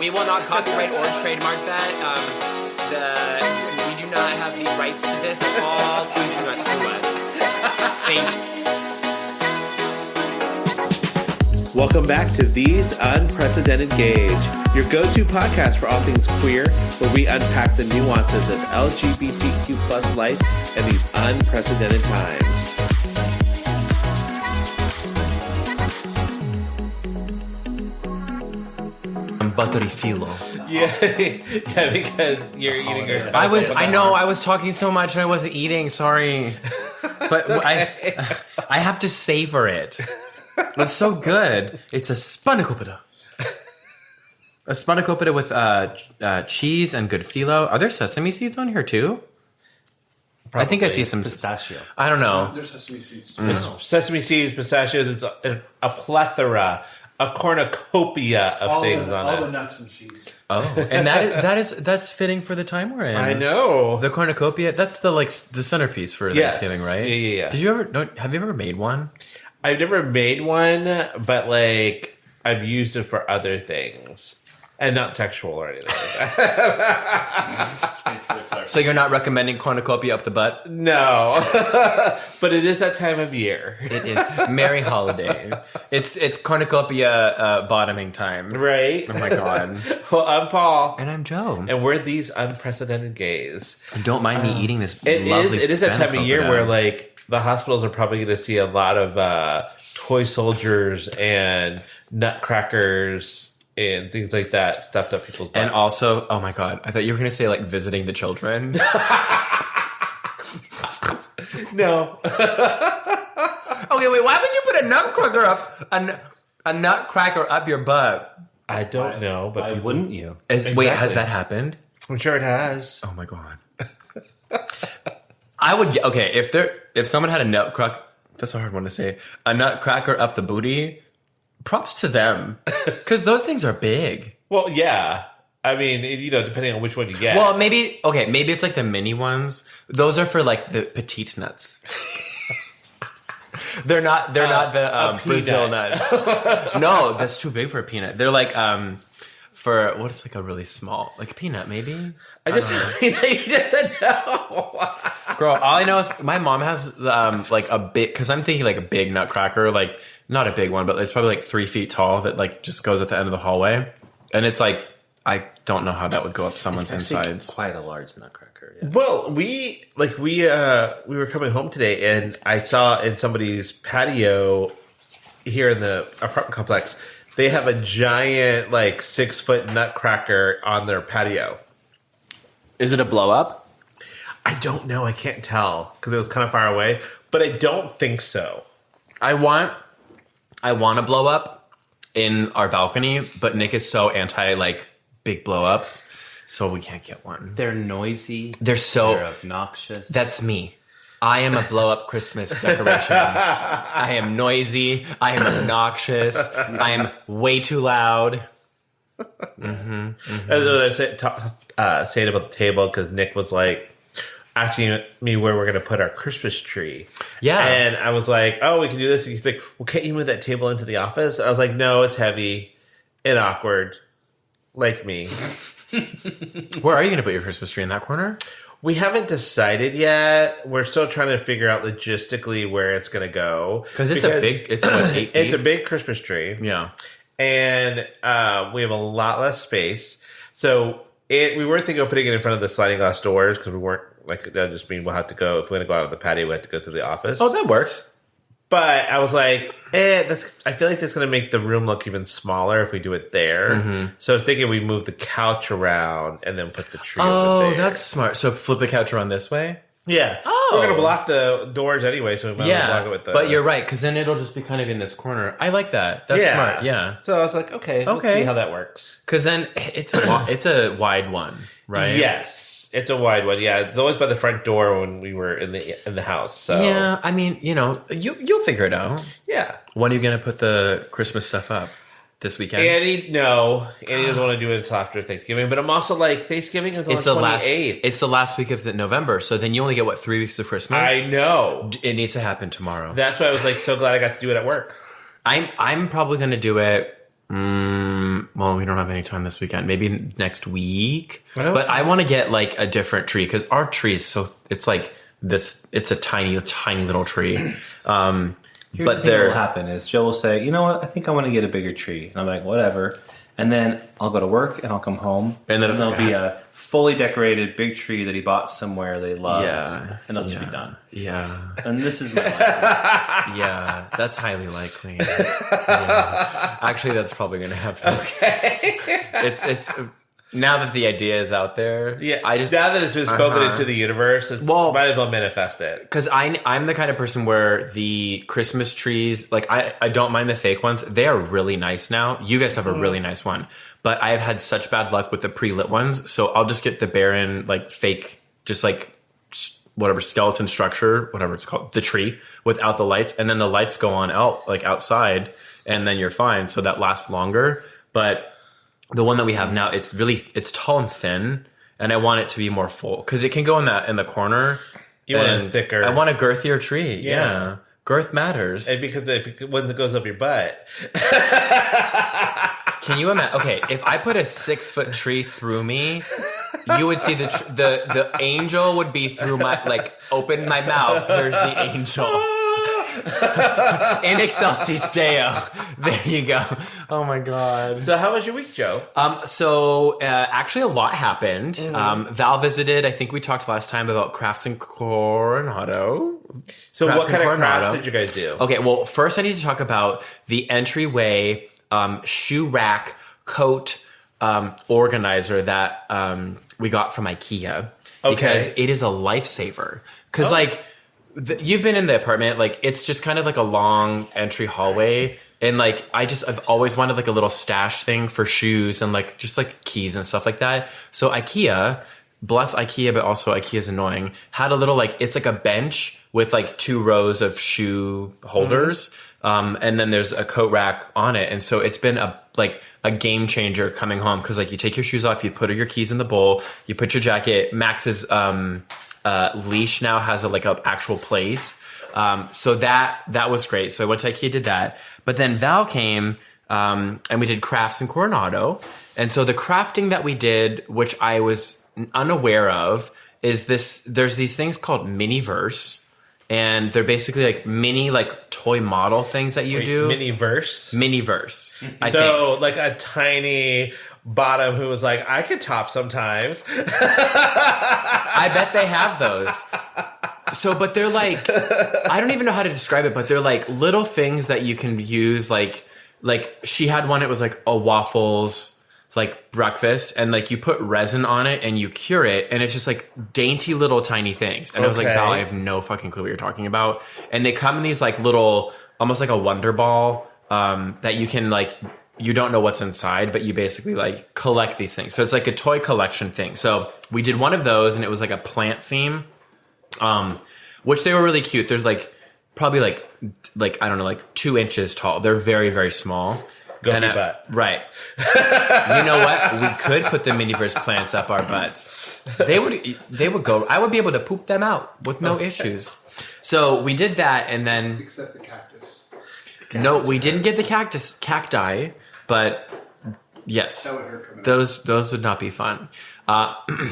We will not copyright or trademark that. We do not have the rights to this at all. Please do not sue us. Thank you. Welcome back to These Unprecedented Gays, your go-to podcast for all things queer, where we unpack the nuances of LGBTQ plus life in these unprecedented times. Buttery filo. Yeah, because you're eating your. I was talking so much and I wasn't eating. Sorry, but okay. I have to savor it. It's so good. It's a spanakopita. A spanakopita with cheese and good filo. Are there sesame seeds on here too? Probably. I think I see some pistachio. I don't know. There's sesame seeds. Sesame seeds, pistachios. It's a plethora. A cornucopia of things on it. All the nuts and seeds. Oh, and that's fitting for the time we're in. I know. The cornucopia, that's the centerpiece for Thanksgiving, right? Yeah. Have you ever made one? I've never made one, but I've used it for other things. And not sexual or anything like that. So you're not recommending cornucopia up the butt? No. But it is that time of year. It is. Merry holiday. It's cornucopia bottoming time. Right? Oh my God. Well, I'm Paul. And I'm Joe. And we're These Unprecedented Gays. Don't mind me eating this It lovely is that time of year spanakopita. where the hospitals are probably going to see a lot of toy soldiers and nutcrackers and things like that stuffed up people's butts. And also, oh my God, I thought you were going to say visiting the children. No. Okay, wait, why would you put a nutcracker up your butt? I don't know, but Why wouldn't you? Wait, has that happened? I'm sure it has. Oh my God. I would get, okay, if someone had a nutcracker, that's a hard one to say, a nutcracker up the booty, props to them. Because those things are big. Well, yeah. I mean, depending on which one you get. Well, maybe it's the mini ones. Those are for the petite nuts. They're not the Brazil nuts. No, that's too big for a peanut. They're for what is a really small peanut maybe. You just said no. Girl, all I know is my mom has a big, because I'm thinking a big nutcracker, not a big one, but it's probably 3 feet tall that just goes at the end of the hallway, and it's I don't know how that would go up someone's insides. Quite a large nutcracker. Yeah. Well, we were coming home today, and I saw in somebody's patio here in the apartment complex, they have a giant 6-foot nutcracker on their patio. Is it a blow up? I don't know. I can't tell because it was kind of far away, but I don't think so. I want to blow up in our balcony, but Nick is so anti big blow ups, so we can't get one. They're noisy. They're obnoxious. That's me. I am a blow up Christmas decoration. I am noisy. I am obnoxious. I am way too loud. That's what I said about the table, because Nick was asking me where we're going to put our Christmas tree. Yeah. And I was like, oh, we can do this. And he's like, well, can't you move that table into the office? I was like, no, it's heavy and awkward, like me. Where are you going to put your Christmas tree? In that corner? We haven't decided yet. We're still trying to figure out logistically where it's going to go. Because it's 8 feet? It's a big Christmas tree. Yeah. And we have a lot less space. So we were thinking of putting it in front of the sliding glass doors, because we weren't that just mean we'll have to go, if we're going to go out on the patio, we have to go through the office. Oh, that works. But I was like, I feel like that's going to make the room look even smaller if we do it there. Mm-hmm. So I was thinking we move the couch around and then put the tree over there. Oh, that's smart. So flip the couch around this way? Yeah. Oh. We're going to block the doors anyway, so we might as well block it with the... But you're right, because then it'll just be kind of in this corner. I like that. That's smart, yeah. So I was like, okay, let's see how that works. Because then it's a wide one, right? Yes. It's a wide one, yeah. It's always by the front door when we were in the house. So yeah, I mean, you'll figure it out. Yeah. When are you gonna put the Christmas stuff up? This weekend? Annie doesn't want to do it until after Thanksgiving. But I'm also Thanksgiving is on the 28th. It's the last week of November, so then you only get 3 weeks of Christmas. I know. It needs to happen tomorrow. That's why I was so glad I got to do it at work. I'm probably gonna do it Well, we don't have any time this weekend. Maybe next week. Okay. But I want to get like a different tree because our tree is it's like this. It's a tiny little tree. Here's But the thing that they're will happen is Joe will say, you know what, I think I want to get a bigger tree. And I'm like, whatever. And then I'll go to work and I'll come home. And then there'll be a fully decorated big tree that he bought somewhere that he loved. Yeah. And it'll just be done. Yeah. And this is my life. Yeah, that's highly likely. Yeah. Actually, that's probably going to happen. Okay. It's now that the idea is out there. Yeah. I just now that it's been spoken into the universe, might as well manifest it. because I'm the kind of person where the Christmas trees, like I don't mind the fake ones. They are really nice now. You guys have a really nice one, but I've had such bad luck with the pre-lit ones, so I'll just get the barren like fake, just like whatever skeleton structure, whatever it's called, the tree without the lights, and then the lights go on out like outside, and then you're fine. So that lasts longer. But the one that we have now, it's tall and thin, and I want it to be more full because it can go in the corner. You want it thicker. I want a girthier tree. Yeah. Yeah. Girth matters. And because when it goes up your butt. Can you imagine? Okay, if I put a 6-foot tree through me, you would see the angel would be through my, like, open my mouth. There's the angel. In excelsis Deo. There you go. Oh my god. So how was your week, Joe? Actually a lot happened. Val visited. I think we talked last time about crafts in Coronado. So Crafts what in kind of Coronado. crafts did you guys do? Okay, well, first I need to talk about the entryway shoe rack coat organizer that we got from IKEA because it is a lifesaver. Because you've been in the apartment, like it's just kind of like a long entry hallway, and like I've always wanted like a little stash thing for shoes and like just like keys and stuff like that. So IKEA, bless IKEA, but also IKEA's annoying, had a little like it's like a bench with like 2 rows of shoe holders. And then there's a coat rack on it. And so it's been a game changer coming home. Cause like you take your shoes off, you put your keys in the bowl, you put your jacket. Max's, leash now has a actual place. So that was great. So I went to IKEA, did that, but then Val came, and we did crafts in Coronado. And so the crafting that we did, which I was unaware of, is there's these things called Miniverse. And they're basically like mini toy model things that you do. Miniverse? Miniverse. I so think. Like a tiny bottom who was like, I could top sometimes. I bet they have those. So, but they're like, I don't even know how to describe it, but they're like little things that you can use. Like she had one, it was like a waffles like breakfast, and like you put resin on it and you cure it, and it's just like dainty little tiny things. And I was like, Val, I have no fucking clue what you're talking about. And they come in these like little, almost like a Wonder Ball, that you can like, you don't know what's inside, but you basically like collect these things. So it's like a toy collection thing. So we did one of those, and it was like a plant theme, which they were really cute. There's like probably like I don't know, like 2 inches tall. They're very, very small. Go up your butt. Right. You know what? We could put the Miniverse plants up our butts. They would go. I would be able to poop them out with no issues. So we did that, and then Except the cactus. no, we didn't get the cacti, but yes, That would hurt coming those would not be fun.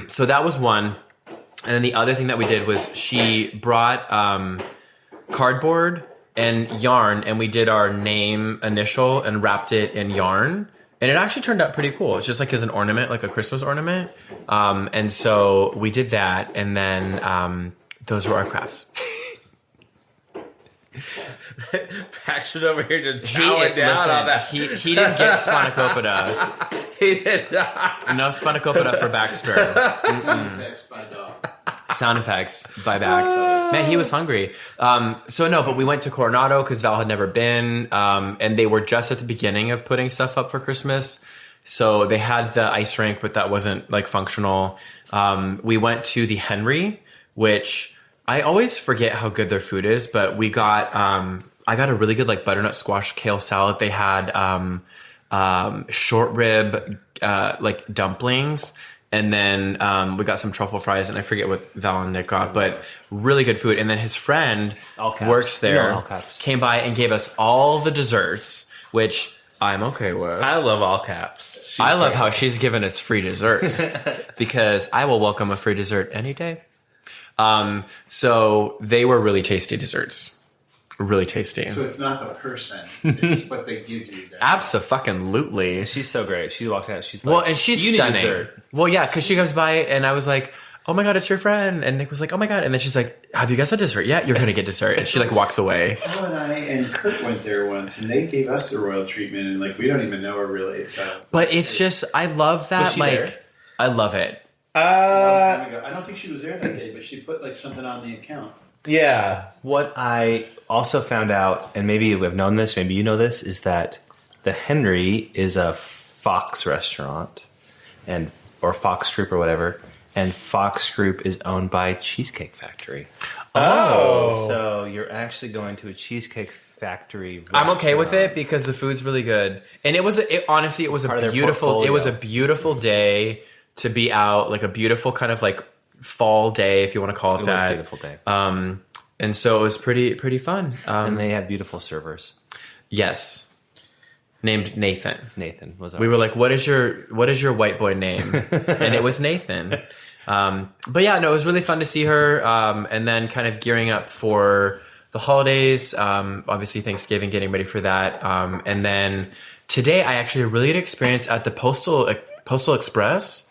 So that was one, and then the other thing that we did was she brought cardboard and yarn, and we did our name initial and wrapped it in yarn, and it actually turned out pretty cool. It's just like as an ornament, like a Christmas ornament. And so we did that, and then those were our crafts. Paxton's over here to chowing down on that. He didn't get spanakopita. He did not. No spanakopita for Baxter. Sound effects by dog. Sound effects by Bax. Man, he was hungry. So no, but we went to Coronado because Val had never been, and they were just at the beginning of putting stuff up for Christmas. So they had the ice rink, but that wasn't like functional. We went to the Henry, which I always forget how good their food is, but we got I got a really good like butternut squash kale salad. They had short rib like dumplings. And then we got some truffle fries, and I forget what Val and Nick got, but really good food. And then his friend works there, came by and gave us all the desserts, which I'm okay with. I love all caps. I love how she's given us free desserts because I will welcome a free dessert any day. So they were really tasty desserts. Really tasty. So it's not the person; it's what they give you. Abso-fucking-lutely. She's so great. She walked out. She's like, Well, and she's "You need stunning. dessert." Well, yeah, because she comes by and I was like, "Oh my god, it's your friend!" And Nick was like, "Oh my god!" And then she's like, "Have you guys had dessert yet? You're gonna get dessert." And she like walks away. Paul and I and Kurt went there once, and they gave us the royal treatment, and like we don't even know her really. So, But it's just, I love that. Was she Like, there? I love it. a long time ago. I don't think she was there that day, but she put like something on the account. Yeah. What I also found out, and maybe you have known this, maybe you know this, is that the Henry is a Fox restaurant, or Fox Group or whatever, and Fox Group is owned by Cheesecake Factory. Oh. So you're actually going to a Cheesecake Factory I'm okay with it restaurant. because the food's really good. And honestly, it was Part a of their beautiful, portfolio. it was a beautiful day to be out, like a beautiful kind of like fall day, if you want to call it It was that. a beautiful day. And so it was pretty fun. And they have beautiful servers. Yes. Named Nathan. Nathan was We were like, what is your white boy name? And it was Nathan. But yeah, no, it was really fun to see her. And then kind of gearing up for the holidays, obviously Thanksgiving, getting ready for that. And then today I actually had a really good experience at the Postal Express.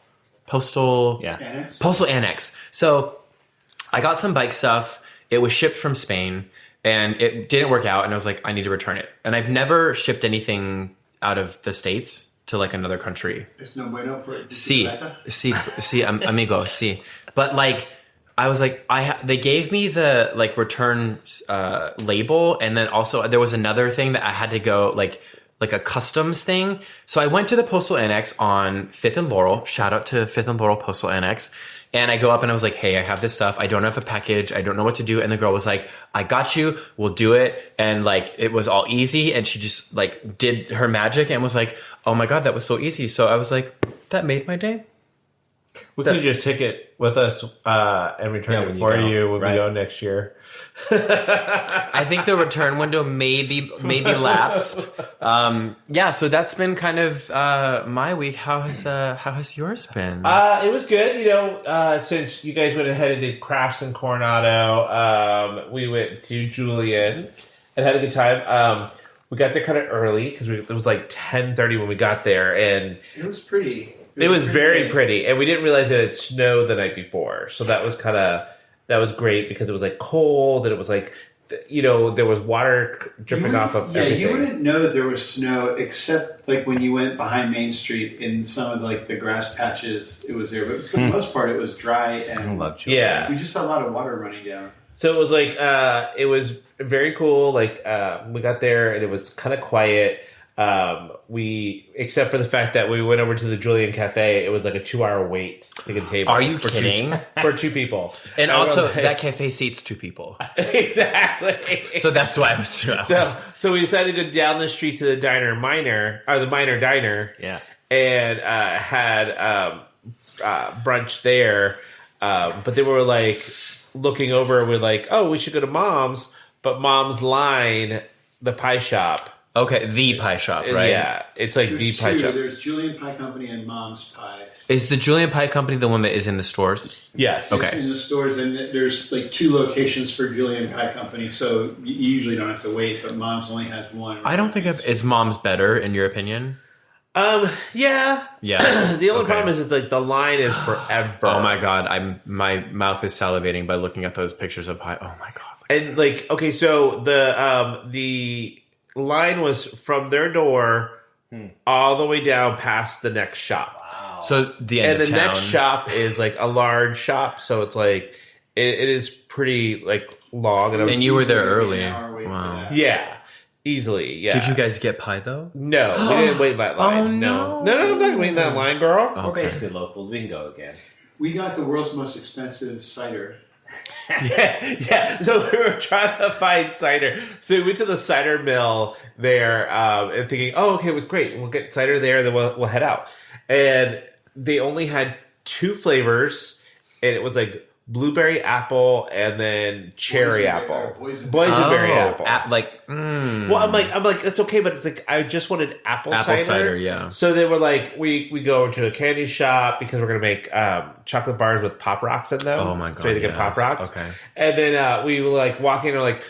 Yeah. Postal Annex. So I got some bike stuff. It was shipped from Spain and it didn't work out. And I was like, I need to return it. And I've never shipped anything out of the States to like another country. There's no bueno por Sí, amigo, sí. But like, I was like, they gave me the like return label. And then also there was another thing that I had to go like a customs thing. So I went to the Postal Annex on 5th and Laurel. Shout out to 5th and Laurel Postal Annex. And I go up and I was like, hey, I have this stuff. I don't have a package. I don't know what to do. And the girl was like, I got you. We'll do it. And like, it was all easy. And she just like did her magic and was like, oh my God, that was so easy. So I was like, that made my day. We could just take it with us and return it for you when we go next year. I think the return window maybe lapsed. Yeah, so that's been kind of my week. How has yours been? It was good. You know, since you guys went ahead and did crafts in Coronado, we went to Julian and had a good time. We got there kind of early because it was like 10:30 when we got there, and It was pretty. it was very pretty. And we didn't realize that it snowed the night before, so that was great because it was like cold and it was like, you know, there was water dripping off of everything. You wouldn't know that there was snow except like when you went behind Main Street in some of like the grass patches. It was there, but for the most part, it was dry and I love Julian. Yeah. we just saw a lot of water running down. So it was like, it was very cool. Like, we got there and it was kind of quiet. Except for the fact that we went over to the Julian Cafe, it was like a 2-hour wait to get a table. Are you kidding? For 2 people. And I also, was like- that cafe seats 2 people. Exactly. So that's why I was So we decided to go down the street to the the Minor Diner. Yeah. And had brunch there. But they were like looking over, we're like, oh, we should go to Mom's. But Mom's line, the pie shop. Okay, the pie shop, right? Yeah, it's like the pie shop. There's Julian Pie Company and Mom's Pie. Is the Julian Pie Company the one that is in the stores? Yes. Okay. In the stores, and there's like 2 locations for Julian Pie Company, so you usually don't have to wait. But Mom's only has one. I don't think is Mom's better in your opinion? Yeah. Yeah. The only Okay. problem is like the line is forever. Oh my God, my mouth is salivating by looking at those pictures of pie. Oh my God. And like, okay, so the line was from their door all the way down past the next shop. So the end And of the town. next shop is like a large shop, so it's like it is pretty like long. And, I was, And you were there Usually early. an hour wait for Wow. that. yeah, easily. Yeah. Did you guys get pie though? No, we didn't wait that line. Oh, no, no. I'm not waiting that line, girl. We're basically locals. We can go again. We got the world's most expensive cider. Yeah. So we were trying to find cider. So we went to the cider mill there, and thinking, oh, okay, it was great. We'll get cider there, then we'll head out. And they only had 2 flavors, and it was like blueberry apple and then cherry apple. Boysenberry apple. Well, I'm like, it's okay, but it's like I just wanted apple cider. Yeah. So they were like, we go over to a candy shop because we're gonna make chocolate bars with Pop Rocks in them. Oh my god! So we had to get Pop Rocks. Okay. And then we were like walking, and like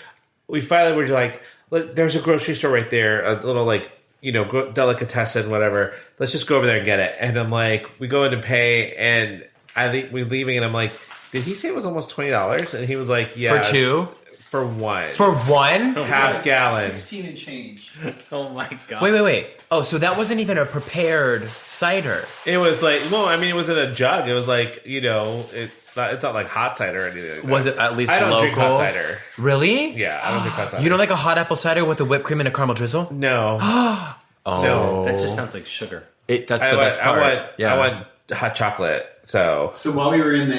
we finally were like, look, there's a grocery store right there, a little like delicatessen, whatever. Let's just go over there and get it. And I'm like, we go in to pay, and I think we're leaving, and I'm like, did he say it was almost $20? And he was like, yeah, for two. For one. For one? Half gallon. 16 and change. Oh my god. Wait. Oh, so that wasn't even a prepared cider. It was like, well, I mean, it was in a jug. It was like, it's not like hot cider or anything like that. Was it at least local? I don't drink hot cider. Really? Yeah, I don't drink hot cider. You don't like a hot apple cider with a whipped cream and a caramel drizzle? No. Oh. No. That just sounds like sugar. That's the best part. I want hot chocolate. So while we were in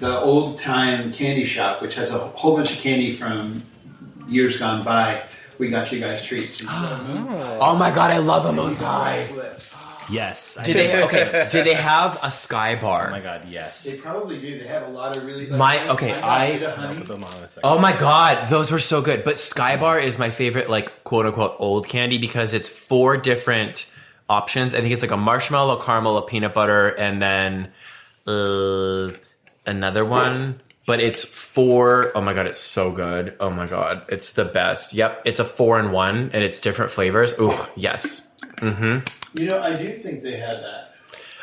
the old time candy shop, which has a whole bunch of candy from years gone by, we got you guys treats. Oh my god, I love a moon pie. Yes. Did they have a sky bar? Oh my god, yes. They probably do. They have a lot of really. Oh my god, those were so good. But Sky Bar is my favorite, like quote unquote old candy because it's 4 different options. I think it's like a marshmallow, a caramel, a peanut butter, and then another one. But it's 4. Oh my god, it's so good. Oh my god, it's the best. Yep, it's a 4-in-1, and it's different flavors. Ooh, yes. Mm-hmm. I do think they had that.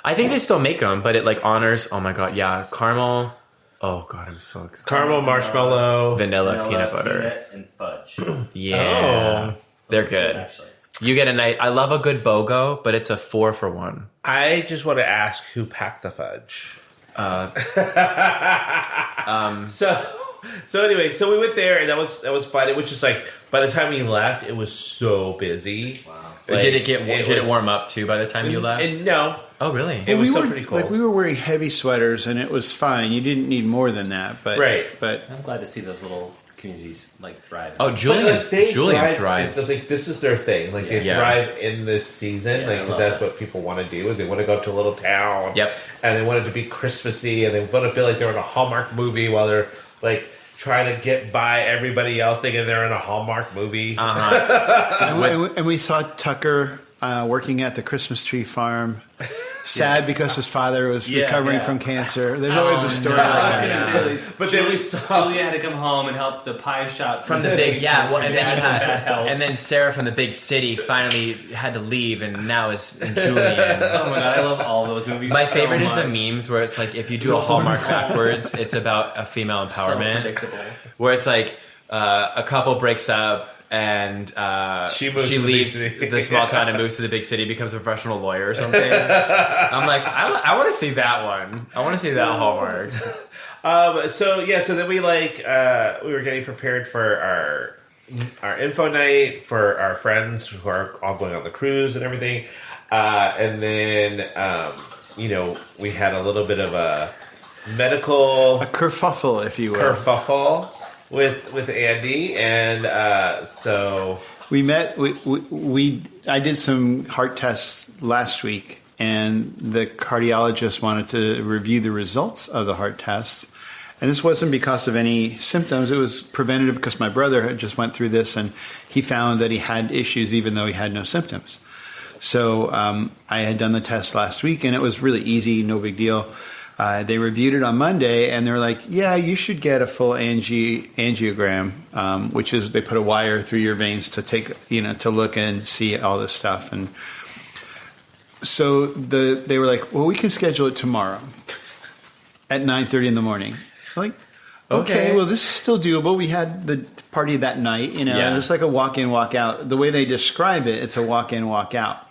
I think they still make them, but it like honors. Oh my god, yeah, caramel. Oh god, I'm so excited. Caramel, marshmallow, vanilla peanut butter, peanut, and fudge. Yeah, they're good. Actually, you get a night. I love a good BOGO, but it's a 4 for 1. I just want to ask who packed the fudge. So anyway, so we went there and that was fun. It was just like by the time we left, it was so busy. Wow. Like, did it warm up too by the time you left? No. Oh, really? It was pretty cool. Like we were wearing heavy sweaters and it was fine. You didn't need more than that, but right. But I'm glad to see those little communities like thrive. Oh, Julian thrives. Like this is their thing. Like they thrive in this season. That's what people want to do. Is they want to go to a little town. Yep. And they want it to be Christmassy, and they want to feel like they're in a Hallmark movie while they're like trying to get by everybody else thinking they're in a Hallmark movie. and we saw Tucker working at the Christmas tree farm. Sad because his father was recovering from cancer. There's always a story like that. But then we saw Julia had to come home and help the pie shop from the big and then Sarah from the big city finally had to leave and now is in Julian. Oh my god, I love all those movies. My favorite is the memes where it's like if you do a Hallmark backwards, it's about a female empowerment. So predictable. Where it's like a couple breaks up. And she leaves the small town and moves to the big city, becomes a professional lawyer or something. I'm like, I want to see that one. I want to see that Hallmark. So then we we were getting prepared for our info night for our friends who are all going on the cruise and everything. And then we had a little bit of a kerfuffle, if you will. Kerfuffle with Andy, and so we met. I did some heart tests last week, and the cardiologist wanted to review the results of the heart tests. And this wasn't because of any symptoms; it was preventative because my brother had just went through this, and he found that he had issues even though he had no symptoms. So I had done the test last week, and it was really easy, no big deal. They reviewed it on Monday, and they're like, "Yeah, you should get a full angiogram, which is they put a wire through your veins to take, to look and see all this stuff." And so they were like, "Well, we can schedule it tomorrow at 9:30 in the morning." I'm like, okay, well, this is still doable. We had the party that night, and it's like a walk-in, walk-out. The way they describe it, it's a walk-in, walk-out.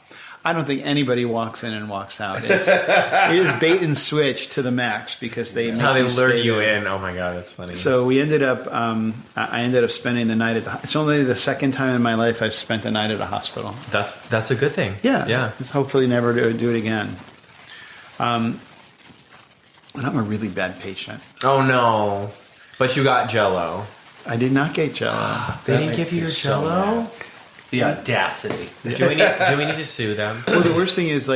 I don't think anybody walks in and walks out. It is bait and switch to the max because that's how they lure you in. Oh my god, that's funny. So we ended up. I ended up spending the night at the. It's only the second time in my life I've spent the night at a hospital. That's a good thing. Yeah. Hopefully, never do it again. And I'm a really bad patient. Oh no! But you got Jell-O. I did not get Jell-O. They didn't give you your Jell-O. The audacity. Do we need to sue them? Well, the worst thing is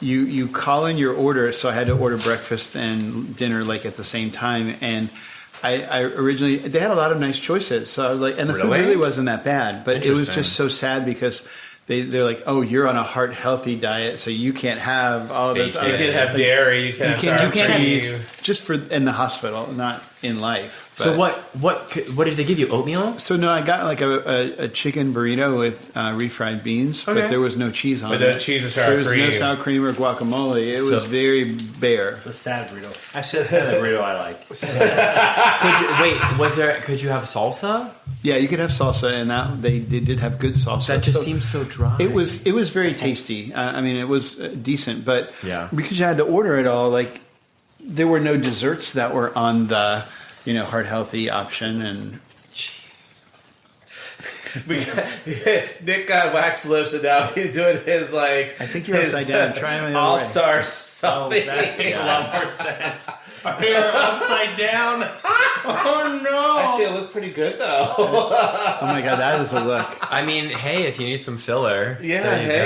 you call in your order. So I had to order breakfast and dinner like at the same time, and I originally they had a lot of nice choices. So I was like, and the food really wasn't that bad, but it was just so sad because they're like, oh, you're on a heart healthy diet, so you can't have all this. You can't have dairy. You can't have cheese. Just for in the hospital, not in life. But, So what did they give you? Oatmeal? So no, I got like a chicken burrito with refried beans, Okay. but there was no cheese on it. But no cheese or sour There was cream. no sour cream or guacamole. It was very bare. It's a sad burrito. Actually, that's kind of the burrito I like. Could you have salsa? Yeah, you could have salsa, and that they did have good salsa. That just seems so dry. It was very tasty. I mean, it was decent, but Yeah. because you had to order it all, like there were no desserts that were on the heart healthy option, and Jeez. Nick got waxed lips, and now he's doing his like. I think you're upside down. Try them the other All way. Stars something. That makes a lot more sense. You're upside down. Oh no! Actually, it looked pretty good though. oh my god, that is a look. I mean, hey, if you need some filler, Yeah, there you hey.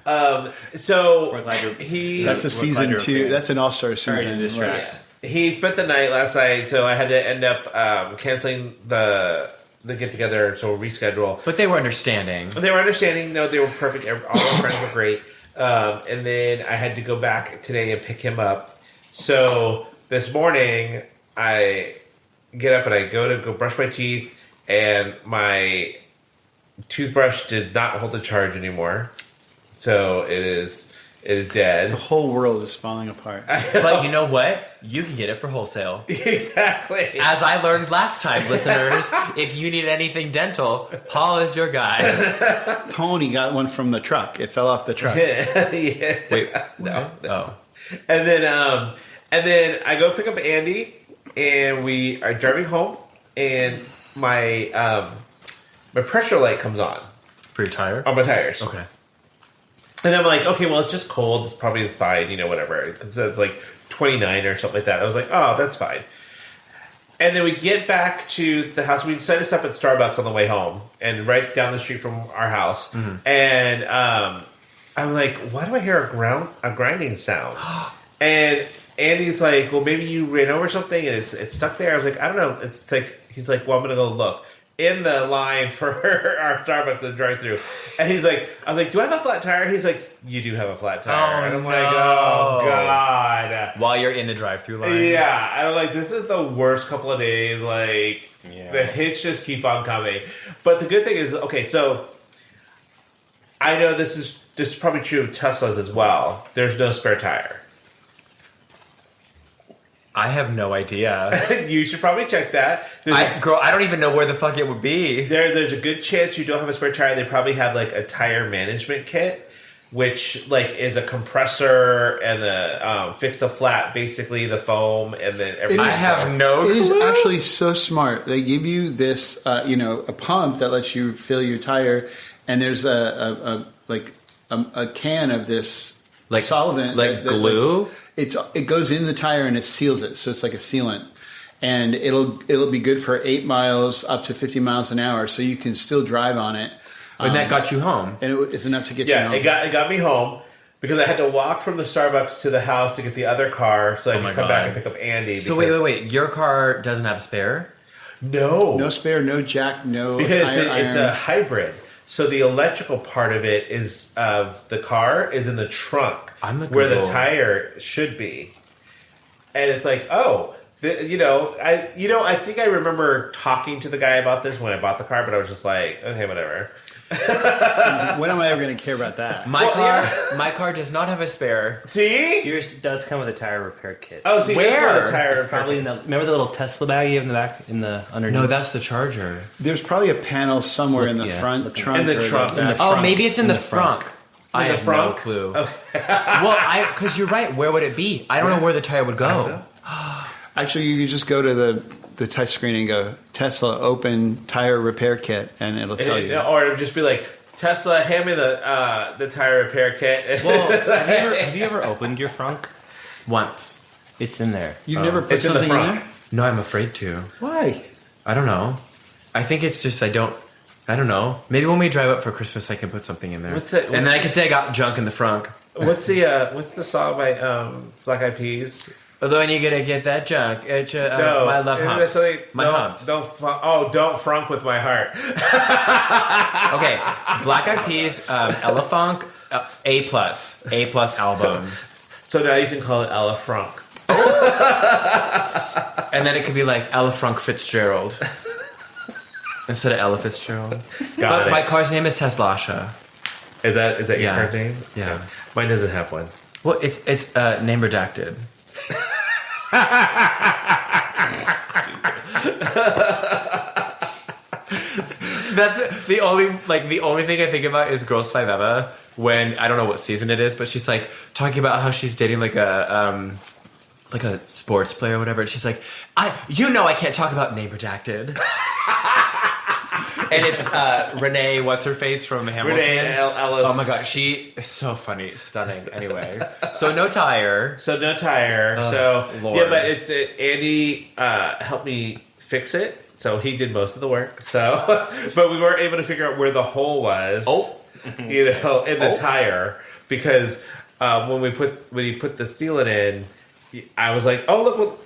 go. So We're glad you're- That's a glad season you're 2. okay. That's an all-star Sorry to season. distract. He spent the night last night, so I had to end up canceling the get together, so we'll reschedule. But they were understanding. They were understanding. No, they were perfect. All our friends were great. And then I had to go back today and pick him up. So this morning, I get up and I go brush my teeth, and my toothbrush did not hold the charge anymore. So it is dead. The whole world is falling apart. But you know what? You can get it for wholesale. Exactly. As I learned last time, listeners, if you need anything dental, Paul is your guy. Tony got one from the truck. It fell off the truck. Yeah. Wait, No. oh. And then I go pick up Andy, and we are driving home, and my pressure light comes on For your tire? my tires. Okay. And I'm like, okay, well, it's just cold. It's probably fine, whatever. Because it's like 29 or something like that. I was like, oh, that's fine. And then we get back to the house. We decided to stop at Starbucks on the way home, and right down the street from our house. Mm-hmm. And I'm like, why do I hear a grinding sound? And Andy's like, well, maybe you ran over something and it's stuck there. I was like, I don't know. It's like, he's like, well, I'm going to go look. In the line for our Starbucks to drive through. And I was like, do I have a flat tire? He's like, you do have a flat tire. Oh, and I'm no. like, oh, God. While you're in the drive-through line? Yeah. And I'm like, this is the worst couple of days. Like, the hits just keep on coming. But the good thing is, okay, so I know this is probably true of Teslas as well. There's no spare tire. I have no idea. You should probably check that. Girl, I don't even know where the fuck it would be. There's a good chance you don't have a spare tire. They probably have like a tire management kit, which like is a compressor and the fix the flat, basically the foam, and then everything. I have no clue. It is actually so smart. They give you this, a pump that lets you fill your tire, and there's a can of this Like solvent, like glue. It goes in the tire and it seals it, so it's like a sealant, and it'll be good for 8 miles up to 50 miles an hour, so you can still drive on it. And that got you home. And it's enough to get you home. It got me home because I had to walk from the Starbucks to the house to get the other car so I could come back and pick up Andy. So wait. Your car doesn't have a spare? No spare, no jack, no because tire it's iron. a hybrid. So the electrical part of it of the car is in the trunk where the tire should be, and it's like, I think I remember talking to the guy about this when I bought the car, but I was just like, okay, whatever. When am I ever going to care about that? My car does not have a spare. See, Yours does come with a tire repair kit. oh, see, Where? the tire It's probably in the. Remember the little Tesla bag you have in the back, in the underneath. No, that's the charger. There's probably a panel somewhere in the front trunk. In the or trunk. back. Oh, frunk. maybe it's in the frunk. frunk. I the have no frunk? clue. Well, because you're right. Where would it be? I don't know where the tire would go. Actually, you could just go to the touch screen and go Tesla open tire repair kit, and it'll tell you. Or it would just be like, Tesla, hand me the tire repair kit. Well, have you ever opened your frunk? Once. It's in there. You've never put It's in the something in front. there? No, I'm afraid to. Why? I don't know. I think it's just I don't. I don't know. Maybe when we drive up for Christmas, I can put something in there. What's it- and then I can say I got junk in the frunk. What's the song by Black Eyed Peas? Although when you're gonna get that junk, it's No, my love humps. My humps. Don't frunk with my heart. Okay, Black Eyed Peas, Ella Funk, A plus album, So now you can call it Ella Frunk. and then it could be like Ella Frunk Fitzgerald instead of Ella Fitzgerald. Got it. My car's name is Teslasha. Is that your Yeah. card name? Yeah. Okay. Mine doesn't have one. Well, it's name redacted. That's the only thing I think about is Girls Five Eva when I don't know what season it is, but she's like talking about how she's dating like a sports player or whatever, and she's like, I can't talk about name redacted. And it's Renee, what's her face from Hamilton? Renee Ellis. Oh my god, she is so funny, stunning. Anyway, so no tire. So Lord. Yeah, but it's Andy helped me fix it, so he did most of the work. So, but we weren't able to figure out where the hole was. In the tire, because when he put the sealant in, I was like, oh, look what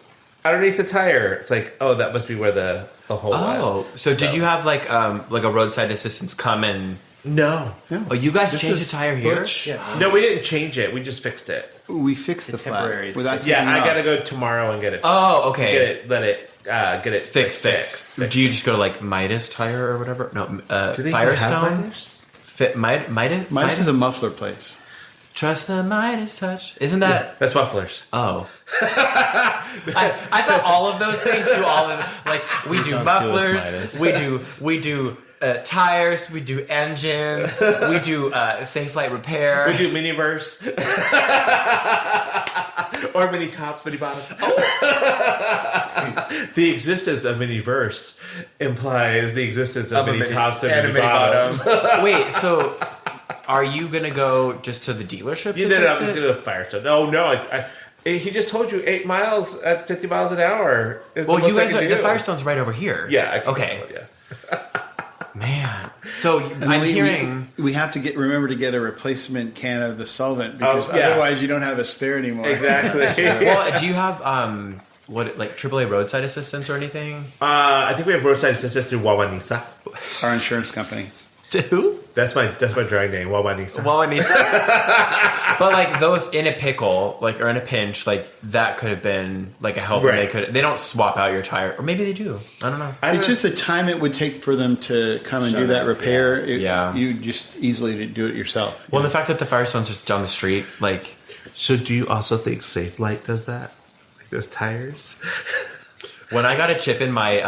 underneath the tire. It's like, oh, that must be where the hole was. Oh, so did you have like a roadside assistance come and? No. Oh, you guys Just changed the this tire here? butch- Yeah. No, we didn't change it. We just fixed it. We fixed the flat temporary without fix. Yeah, taking it I off. gotta go tomorrow and get it. Oh, okay. Get it Fixed. Do you just go to like Midas Tire or whatever? No, Do they Firestone. have Midas. Mine's is a muffler place. Trust the Midas touch. Isn't that? That's mufflers. Oh. I thought all of those things do all of like we do Sounds to us mufflers, Midas. we do tires, we do engines, we do safe flight repair. We do miniverse. Or mini tops, mini bottoms. The existence of miniverse implies the existence of mini tops and mini bottoms. Wait, so are you gonna go just to the dealership? You to did it. fix I'm just going to Firestone. No. He just told you 8 miles at 50 miles an hour. Is Well, the you most I guys can are. do. The Firestone's right over here. Yeah. I can Okay. Yeah. Man. So And I'm we- hearing. we have to remember to get a replacement can of the solvent because yeah. otherwise you don't have a spare anymore. Exactly. Well, do you have what like AAA roadside assistance or anything? I think we have roadside assistance through Wawanisa. Our insurance company. Who? That's my drawing name, Wawanisa. But like those in a pickle, like or in a pinch, like that could have been like a help. Right. They don't swap out your tire, or maybe they do. I don't know. It's just the time it would take for them to come and do that repair. Yeah. You just easily do it yourself. Well, the fact that the Firestone's just down the street, like So do you also think Safe Light does that? Like those tires? when I got a chip in my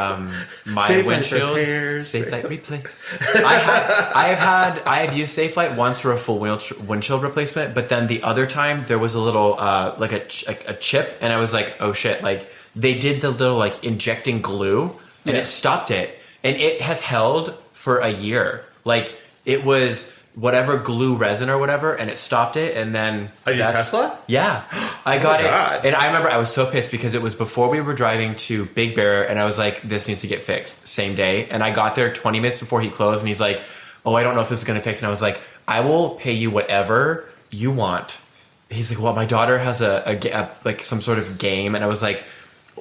my Safe Light windshield, repairs. Safe Light replace. I have used Safe Light once for a full windshield replacement, but then the other time there was a little like a chip, and I was like, oh shit! Like they did the little like injecting glue, and Yeah. it stopped it, and it has held for a year. Like it was whatever glue resin or whatever, and it stopped it, and then Are you that's- Tesla? Yeah, I got it, God. and I remember I was so pissed because it was before we were driving to Big Bear, and I was like, "This needs to get fixed same day." And I got there 20 minutes before he closed, and he's like, "Oh, I don't know if this is going to fix." And I was like, "I will pay you whatever you want." He's like, "Well, my daughter has a like some sort of game," and I was like,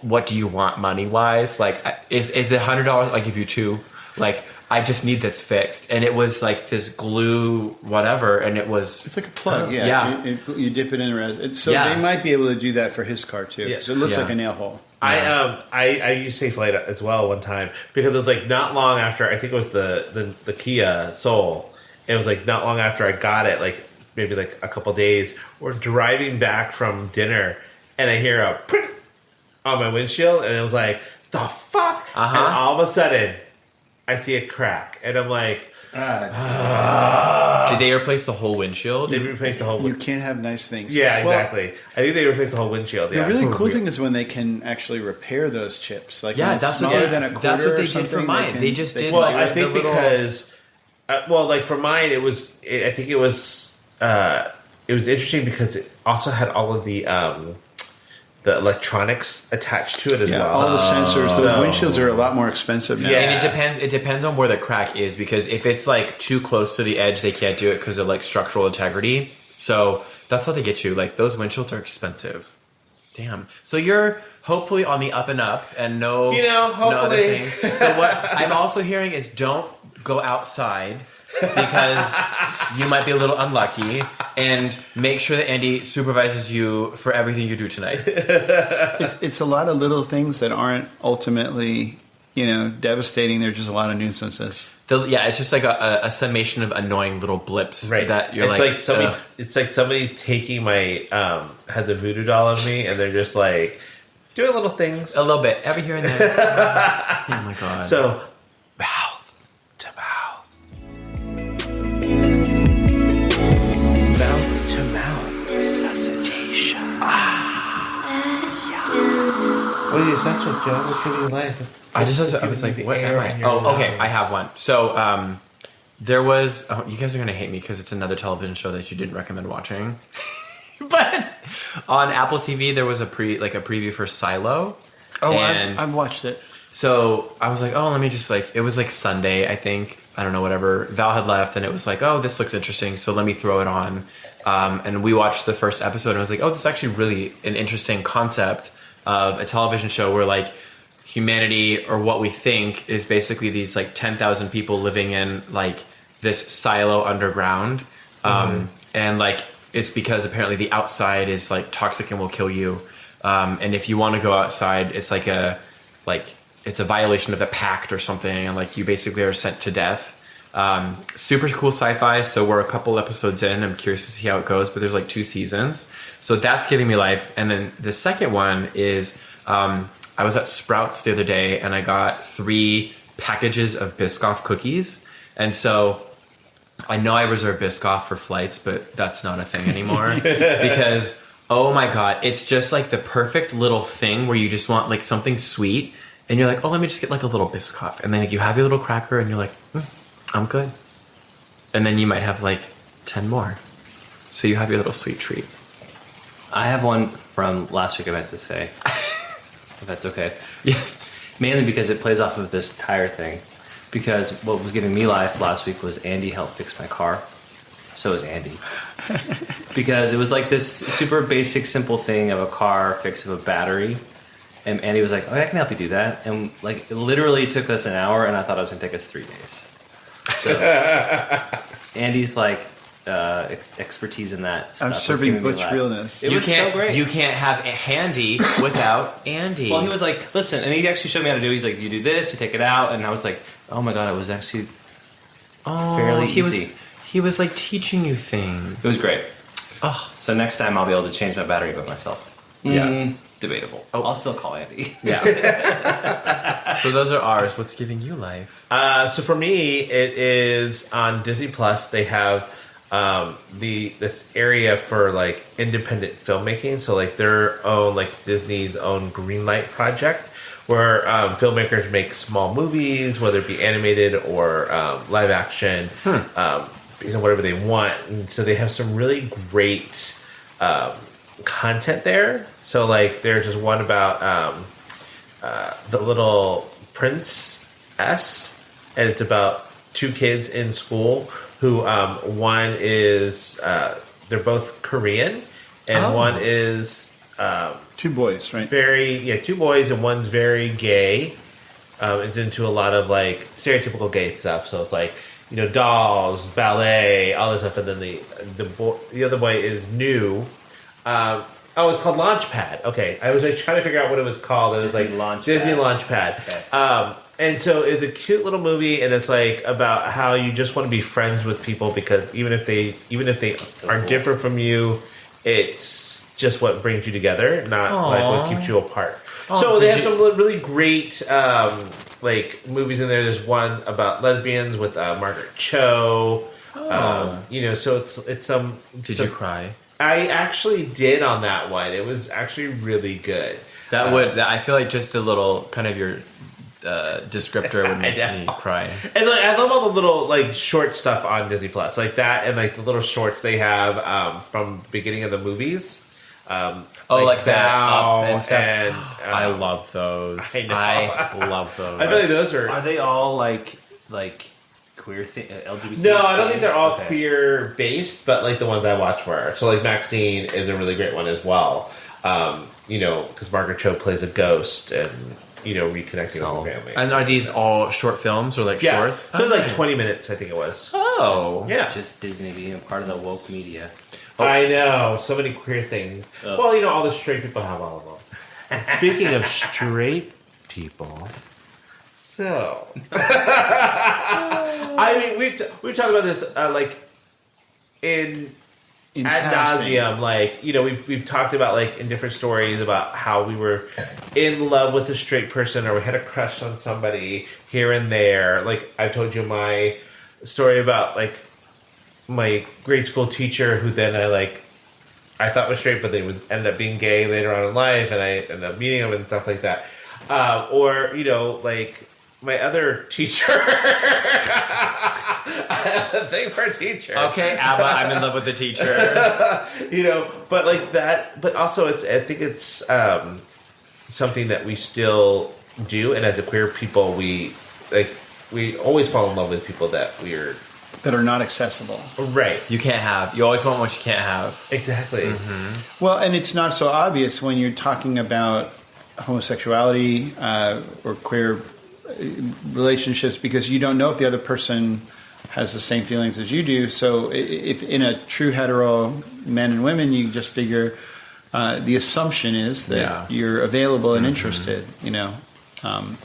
"What do you want money wise? Like, is it $100? I give you two. Like, I just need this fixed." And it was like this glue, whatever, and it was. It's like a plug, yeah. Yeah. You dip it in so Yeah. they might be able to do that for his car too. Yeah. So it looks Yeah. like a nail hole. I used Safe Light as well one time because it was like not long after I think it was the Kia Soul. It was like not long after I got it, like maybe like a couple days. We're driving back from dinner and I hear a print on my windshield and it was like the fuck, and all of a sudden I see a crack and I'm like, Did they replace the whole windshield? they replaced the whole. You can't have nice things. Yeah, Well, exactly. I think they replaced the whole windshield. the Yeah, really cool thing is when they can actually repair those chips. Like Yeah, when it's that's what smaller they- than a quarter that's what or they did for something, mine. can- They just did, Well, like, I the think little- because, like for mine, it was interesting because it also had all of the the electronics attached to it as well. all the sensors. Those windshields are a lot more expensive now. Yeah. And it depends on where the crack is, because if it's like too close to the edge, they can't do it because of like structural integrity. So that's how they get you. Like those windshields are expensive. Damn. So you're hopefully on the up and up, and hopefully. No other things. So what I'm also hearing is don't go outside because you might be a little unlucky, and make sure that Andy supervises you for everything you do tonight. It's a lot of little things that aren't ultimately, devastating. They're just a lot of nuisances. It's just like a summation of annoying little blips that you're it's like somebody taking my had the voodoo doll on me, and they're just like doing little things a little bit every here and there. Oh my god! So mouth to mouth, mouth to mouth resuscitation. What do you assess with, Joe? What's giving you life? I was like, what am I? Oh, okay, I have one. So, there was. Oh, you guys are gonna hate me because it's another television show that you didn't recommend watching. But on Apple TV, there was a preview for Silo. Oh, I've watched it. So I was like, oh, let me just it was like Sunday, I think. I don't know, whatever. Val had left, and it was like, oh, this looks interesting, so let me throw it on. And we watched the first episode, and I was like, oh, this is actually really an interesting concept of a television show where like humanity, or what we think, is basically these like 10,000 people living in like this silo underground. And like it's because apparently the outside is like toxic and will kill you. And if you want to go outside, it's it's a violation of the pact or something, and like you basically are sent to death. Super cool sci-fi. So we're a couple episodes in. I'm curious to see how it goes, but there's like 2 seasons. So that's giving me life. And then the second one is I was at Sprouts the other day, and I got 3 packages of Biscoff cookies. And so I know I reserve Biscoff for flights, but that's not a thing anymore because, oh my God, it's just like the perfect little thing where you just want like something sweet, and you're like, oh, let me just get like a little Biscoff. And then like, you have your little cracker, and you're like, I'm good. And then you might have like 10 more. So you have your little sweet treat. I have one from last week I meant to say, if that's okay. Yes. Mainly because it plays off of this tire thing. Because what was giving me life last week was Andy helped fix my car. So is Andy. Because it was like this super basic, simple thing of a car fix of a battery. And Andy was like, oh, I can help you do that. And like, it literally took us an hour, and I thought it was going to take us 3 days. So Andy's like expertise in that stuff. I'm serving butch realness. It was so great. You can't have a handy without Andy. Well, he was like, listen, and he actually showed me how to do it. He's like, you do this, you take it out. And I was like, oh my God, it was actually fairly easy. He was like teaching you things. It was great. Oh, so next time I'll be able to change my battery by myself. Yeah. Debatable. Oh, I'll still call Andy. Yeah. So those are ours. What's giving you life? So for me, it is on Disney Plus. They have this area for like independent filmmaking. So like their own, like Disney's own Greenlight project, where filmmakers make small movies, whether it be animated or live action, whatever they want. And so they have some really great content there. So like there's just one about the Little Princess, and it's about 2 kids in school who one is they're both Korean, and one is 2 boys, right? 2 boys, and one's very gay. It's into a lot of like stereotypical gay stuff. So it's like, dolls, ballet, all this stuff. And then the other boy is new. It's called Launchpad. Okay, I was like trying to figure out what it was called. It was like Disney Launchpad. Okay. And so it's a cute little movie, and it's like about how you just want to be friends with people, because even if they are different from you, it's just what brings you together, not like what keeps you apart. So they have some really great like movies in there. There's one about lesbians with Margaret Cho. So it's Did you cry? I actually did on that one. It was actually really good. I feel like just the little kind of your descriptor would make me cry. And like, I love all the little like short stuff on Disney Plus, like that, and like the little shorts they have from the beginning of the movies. like that Bow up and stuff. and, I love those. I know. I love those. I feel like those are. Are they all like queer LGBT? No, I don't think they're all Okay. queer based, but like the ones I watched were. So like Maxine is a really great one as well. Because Margaret Cho plays a ghost and reconnecting with her family. And are these all short films or like shorts? So like 20 minutes, I think it was. Oh, Yeah. Just Disney being a part of the woke media. I know, so many queer things. Well, all the straight people have all of them. And speaking of straight people, so I mean, we've talked about this in ad passing. nauseum. We've talked about in different stories about how we were in love with a straight person or we had a crush on somebody here and there. Like I told you my story about my grade school teacher who then I thought was straight, but they would end up being gay later on in life, and I ended up meeting them and stuff like that. Or my other teacher. I have a thing for a teacher. Okay, Abba, I'm in love with the teacher. But like that. But also, I think it's something that we still do, and as a queer people, we always fall in love with people that that are not accessible. right. You can't have. You always want what you can't have. Exactly. Well, and it's not so obvious when you're talking about homosexuality or queer relationships because you don't know if the other person has the same feelings as you do. So if in a true hetero men and women, you just figure the assumption is that you're available and interested,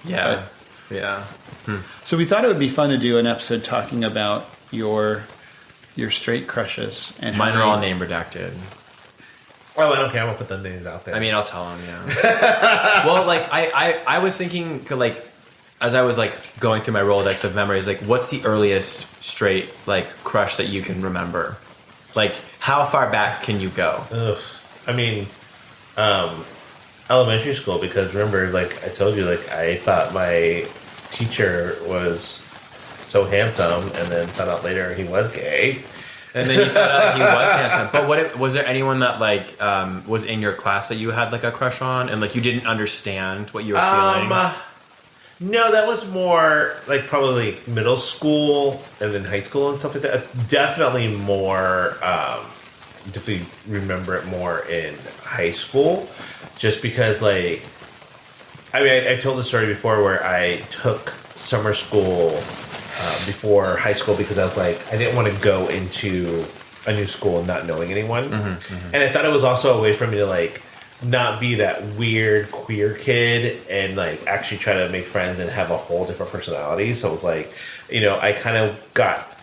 Yeah. So we thought it would be fun to do an episode talking about your straight crushes and Mine how are all they- name redacted. Oh, I don't care. I'm gonna put the names out there. I mean, I'll tell them, yeah. Well, I was thinking, as I was, going through my Rolodex of memories, what's the earliest straight, crush that you can remember? How far back can you go? Ugh. I mean, elementary school, because remember, I told you, I thought my teacher was so handsome, and then found out later he was gay. And then you found out he was handsome. But was there anyone that, was in your class that you had, a crush on, and, you didn't understand what you were feeling? No, that was more, probably middle school, and then high school and stuff like that. Definitely more, definitely remember it more in high school, just because, I told the story before where I took summer school before high school because I was I didn't want to go into a new school not knowing anyone. And I thought it was also a way for me to not be that weird queer kid and actually try to make friends and have a whole different personality. So it was I kind of got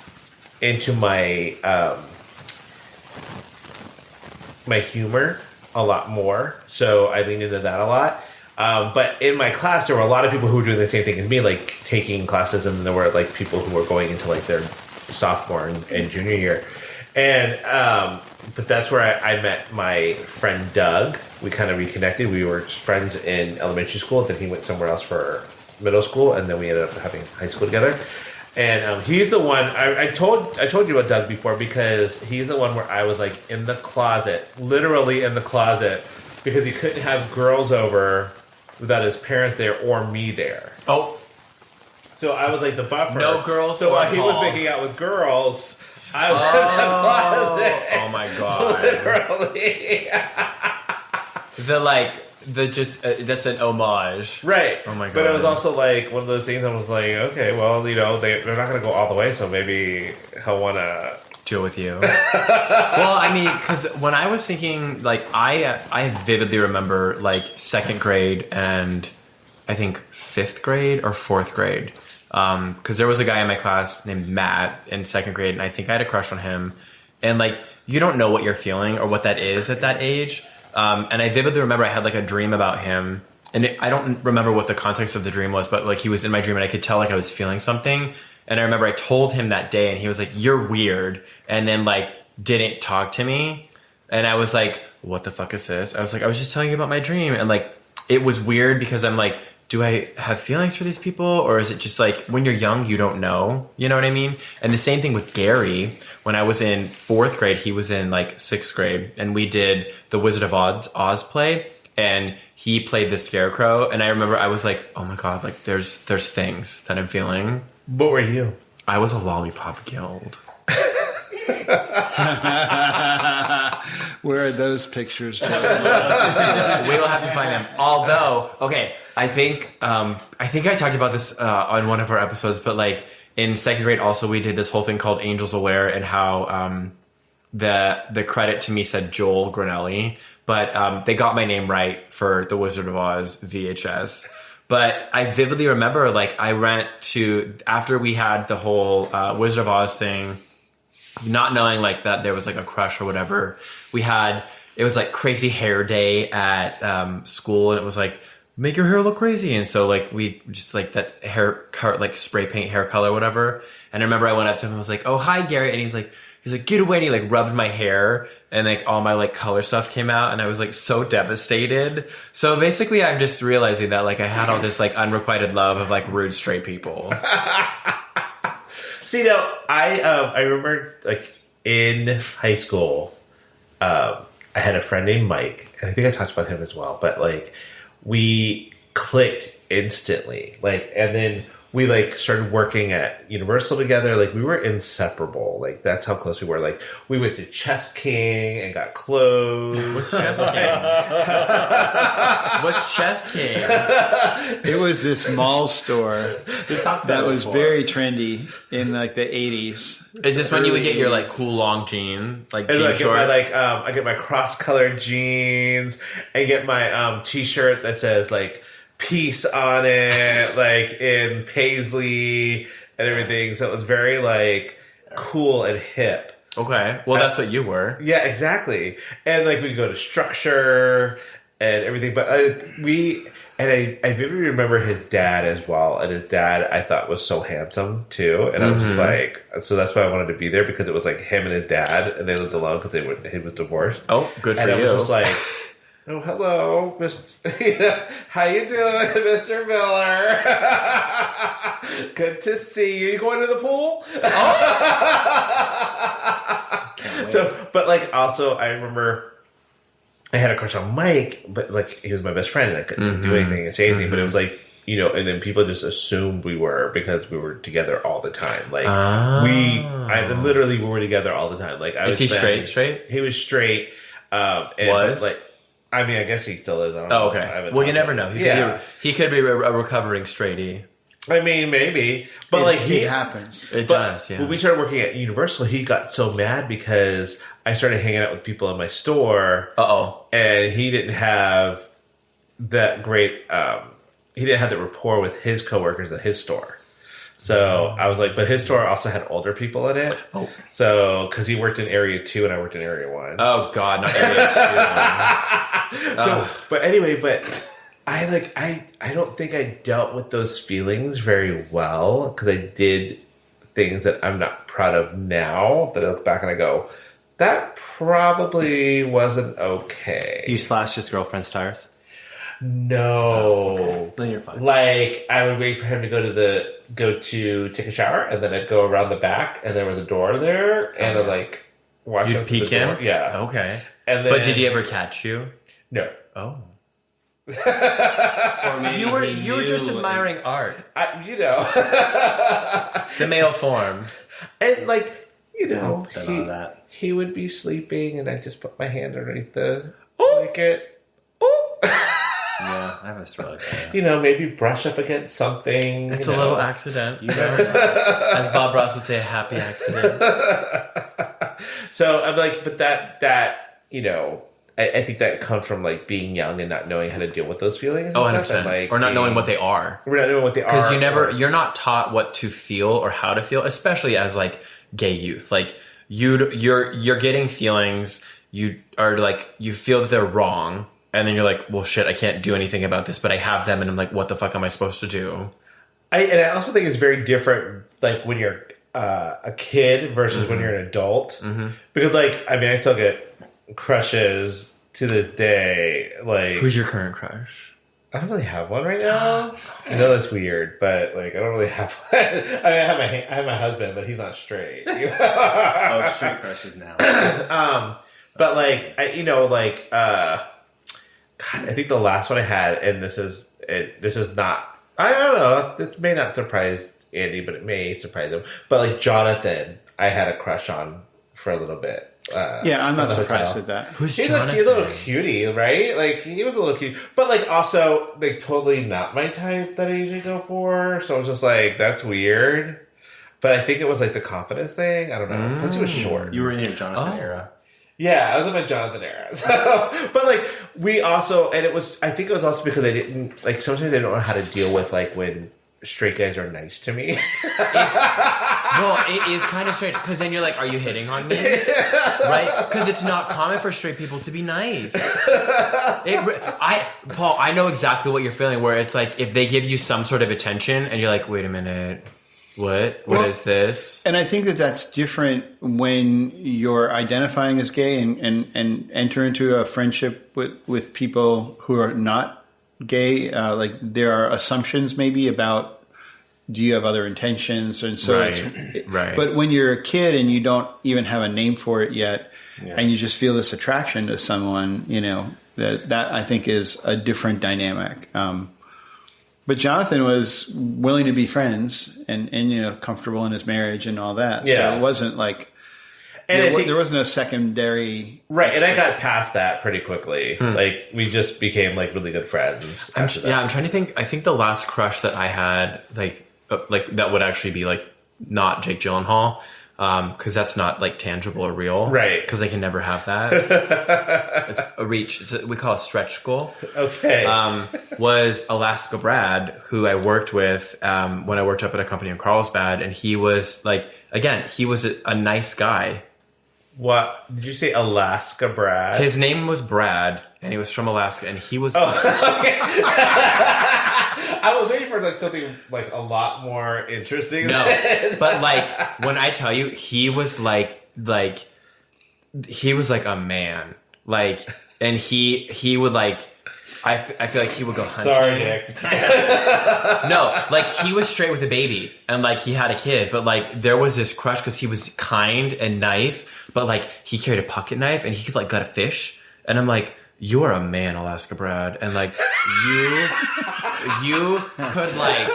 into my my humor a lot more. So I leaned into that a lot. But in my class, there were a lot of people who were doing the same thing as me, taking classes, and there were people who were going into their sophomore and junior year. And but that's where I met my friend Doug. We kind of reconnected. We were friends in elementary school, then he went somewhere else for middle school, and then we ended up having high school together. And he's the one I told you about Doug before because he's the one where I was in the closet, literally in the closet, because he couldn't have girls over without his parents there or me there. Oh, So I was the buffer. No girls So while or he was Paul. making out with girls, I was in the closet. oh my God. Literally. That's an homage. Right. Oh my But it was God. also one of those things I was okay, well, they're not going to go all the way, so maybe he'll want to... Deal with you. Well, I mean, because when I was thinking, I vividly remember second grade and I think fifth grade or fourth grade. Because there was a guy in my class named Matt in second grade, and I think I had a crush on him. And you don't know what you're feeling or what that is at that age. And I vividly remember I had a dream about him, and I don't remember what the context of the dream was, but he was in my dream, and I could tell I was feeling something. And I remember I told him that day, and he was "You're weird," and then didn't talk to me. And I was what the fuck is this? I was I was just telling you about my dream, and it was weird because I'm do I have feelings for these people? Or is it just like when you're young, you don't know? You know what I mean? And the same thing with Gary. When I was in 4th grade, he was in like 6th grade, and we did the Wizard of Oz play, and he played the Scarecrow. And I remember I was like, oh my God, like there's things that I'm feeling. What were you? I was a lollipop guild. Where are those pictures? We will have to find them. Although, okay, I think I talked about this on one of our episodes, but like in 2nd grade, also we did this whole thing called Angels Aware, and how the credit to me said Joel Granelli, but they got my name right for the Wizard of Oz VHS. But I vividly remember, like, I went to, after we had the whole Wizard of Oz thing, not knowing like that there was like a crush or whatever, it was like crazy hair day at school, and it was like, make your hair look crazy. And so like we just like that hair like spray paint hair color, whatever. And I remember I went up to him and was like, oh, hi, Gary. And he's like, get away. And he like rubbed my hair, and like all my like color stuff came out, and I was like so devastated. So basically I'm just realizing that like I had all this like unrequited love of like rude straight people. See, now, I remember, like, in high school, I had a friend named Mike, and I think I talked about him as well, but, like, we clicked instantly, like, and then we, like, started working at Universal together. Like, we were inseparable. Like, that's how close we were. Like, we went to Chess King and got clothes. What's Chess King? What's Chess King? It was this mall store that was very trendy in like the 80s. Is this when you would get your like cool long jean, like jean shorts? I get my cross-colored jeans. I get my T-shirt that says like peace on it, like in paisley and everything. So it was very like cool and hip. Okay, well that's what you were. Yeah, exactly. And like we go to Structure and everything, but I vividly remember his dad as well. And his dad I thought was so handsome too. And I was just like, so that's why I wanted to be there, because it was like him and his dad, and they lived alone because he was divorced. Oh, good for you. And I was just like, oh, hello, Mr. How you doing, Mr. Miller? Good to see you. You going to the pool? So, but like, also, I remember I had a crush on Mike, but like, he was my best friend, and I couldn't do anything and say anything. But it was like, and then people just assumed we were, because we were together all the time. Like we were together all the time. Like I was. Is he straight? He was straight. I mean, I guess he still is. I don't know. Oh, okay. Well, you never know. He could be a recovering straighty. I mean, maybe. But it happens. It does, yeah. When we started working at Universal, he got so mad because I started hanging out with people in my store. Uh-oh. And he didn't have that great... he didn't have the rapport with his coworkers at his store. So I was like... But his store also had older people in it. Oh. So... Because he worked in Area 2 and I worked in Area 1. Oh, God. Not Area 2. But anyway, I don't think I dealt with those feelings very well, because I did things that I'm not proud of now, that I look back and I go, that probably wasn't okay. You slashed his girlfriend's tires? No. Oh, okay. Then you're fine. Like, I would wait for him to go to take a shower, and then I'd go around the back, and there was a door there, and I'd like watch him. You'd peek in? Yeah. Okay. And then, but did he ever catch you? No. Oh. Or maybe you were just admiring art. The male form. And like, he would be sleeping, and I just put my hand underneath the blanket. Yeah, I have a story like that. Maybe brush up against something. It's a little accident. You never know. As Bob Ross would say, a happy accident. So I'm like, but that I think that comes from like being young and not knowing how to deal with those feelings. Oh, 100%. Or not knowing what they are. We're not knowing what they are. Because you're not taught what to feel or how to feel, especially as like gay youth. Like you're getting feelings. You are like, you feel that they're wrong. And then you're like, well, shit, I can't do anything about this, but I have them. And I'm like, what the fuck am I supposed to do? I also think it's very different, like when you're a kid versus when you're an adult. Mm-hmm. Because like, I mean, I still get crushes to this day. Like, who's your current crush? I don't really have one right now. I know that's weird, but like I don't really have one. I mean, I have my husband, but he's not straight. Oh, straight crushes now. But like God, I think the last one I had, and this is not. I don't know. This may not surprise Andy, but it may surprise him. But like Jonathan, I had a crush on for a little bit. Yeah, I'm not surprised at that. Who's He's Jonathan? a little cutie, right? Like he was a little cute, but like also like totally not my type that I usually go for. So I was just like, that's weird. But I think it was like the confidence thing. I don't know. Plus he was short. You were in your Jonathan era. Yeah, I was in my Jonathan era. So, but like we also, and I think it was also because I didn't like. Sometimes I don't know how to deal with like when straight guys are nice to me. Well, it is kind of strange because then you're like, "Are you hitting on me?" Right? Because it's not common for straight people to be nice. Paul, I know exactly what you're feeling. Where it's like if they give you some sort of attention, and you're like, "Wait a minute, what is this?" And I think that that's different when you're identifying as gay and enter into a friendship with people who are not gay. Like there are assumptions maybe about, do you have other intentions? And so, Right. But when you're a kid and you don't even have a name for it yet, and you just feel this attraction to someone, that I think is a different dynamic. But Jonathan was willing to be friends and comfortable in his marriage and all that. Yeah. So it wasn't like, And there wasn't a secondary. Right, and I got past that pretty quickly. Like we just became like really good friends. I'm trying to think. I think the last crush that I had, like that would actually be like not Jake Gyllenhaal, because that's not like tangible or real, right? Because I can never have that. It's a reach. We call it a stretch goal. Okay. Was Alaska Brad, who I worked with when I worked up at a company in Carlsbad, and he was like, again, he was a nice guy. What did you say, Alaska Brad? His name was Brad, and he was from Alaska, and he was. Okay. I was waiting for like something like a lot more interesting. No, but like when I tell you, he was like he was like a man, like, and he would like. I feel like he would go hunting. Sorry, Nick. No, like he was straight with a baby, and like he had a kid, but like there was this crush because he was kind and nice, but like he carried a pocket knife and he could like gut a fish, and I'm like, you're a man, Alaska Brad, and like you could like.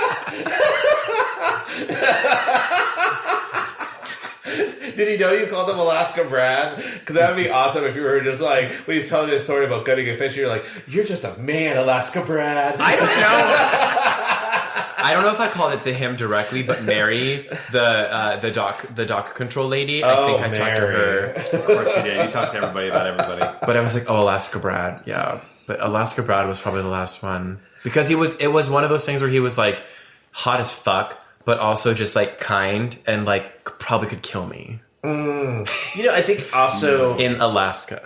Did he know you called him Alaska Brad? Because that would be awesome if you were just like, when he's telling this story about gutting a fish, you're like, you're just a man, Alaska Brad. I don't know. I don't know if I called it to him directly, but Mary, the doc control lady, I think I talked to her. Of course you did. You talked to everybody about everybody. But I was like, oh, Alaska Brad. Yeah. But Alaska Brad was probably the last one. Because it was one of those things where he was like hot as fuck, but also just like kind and like probably could kill me. I think also in Alaska.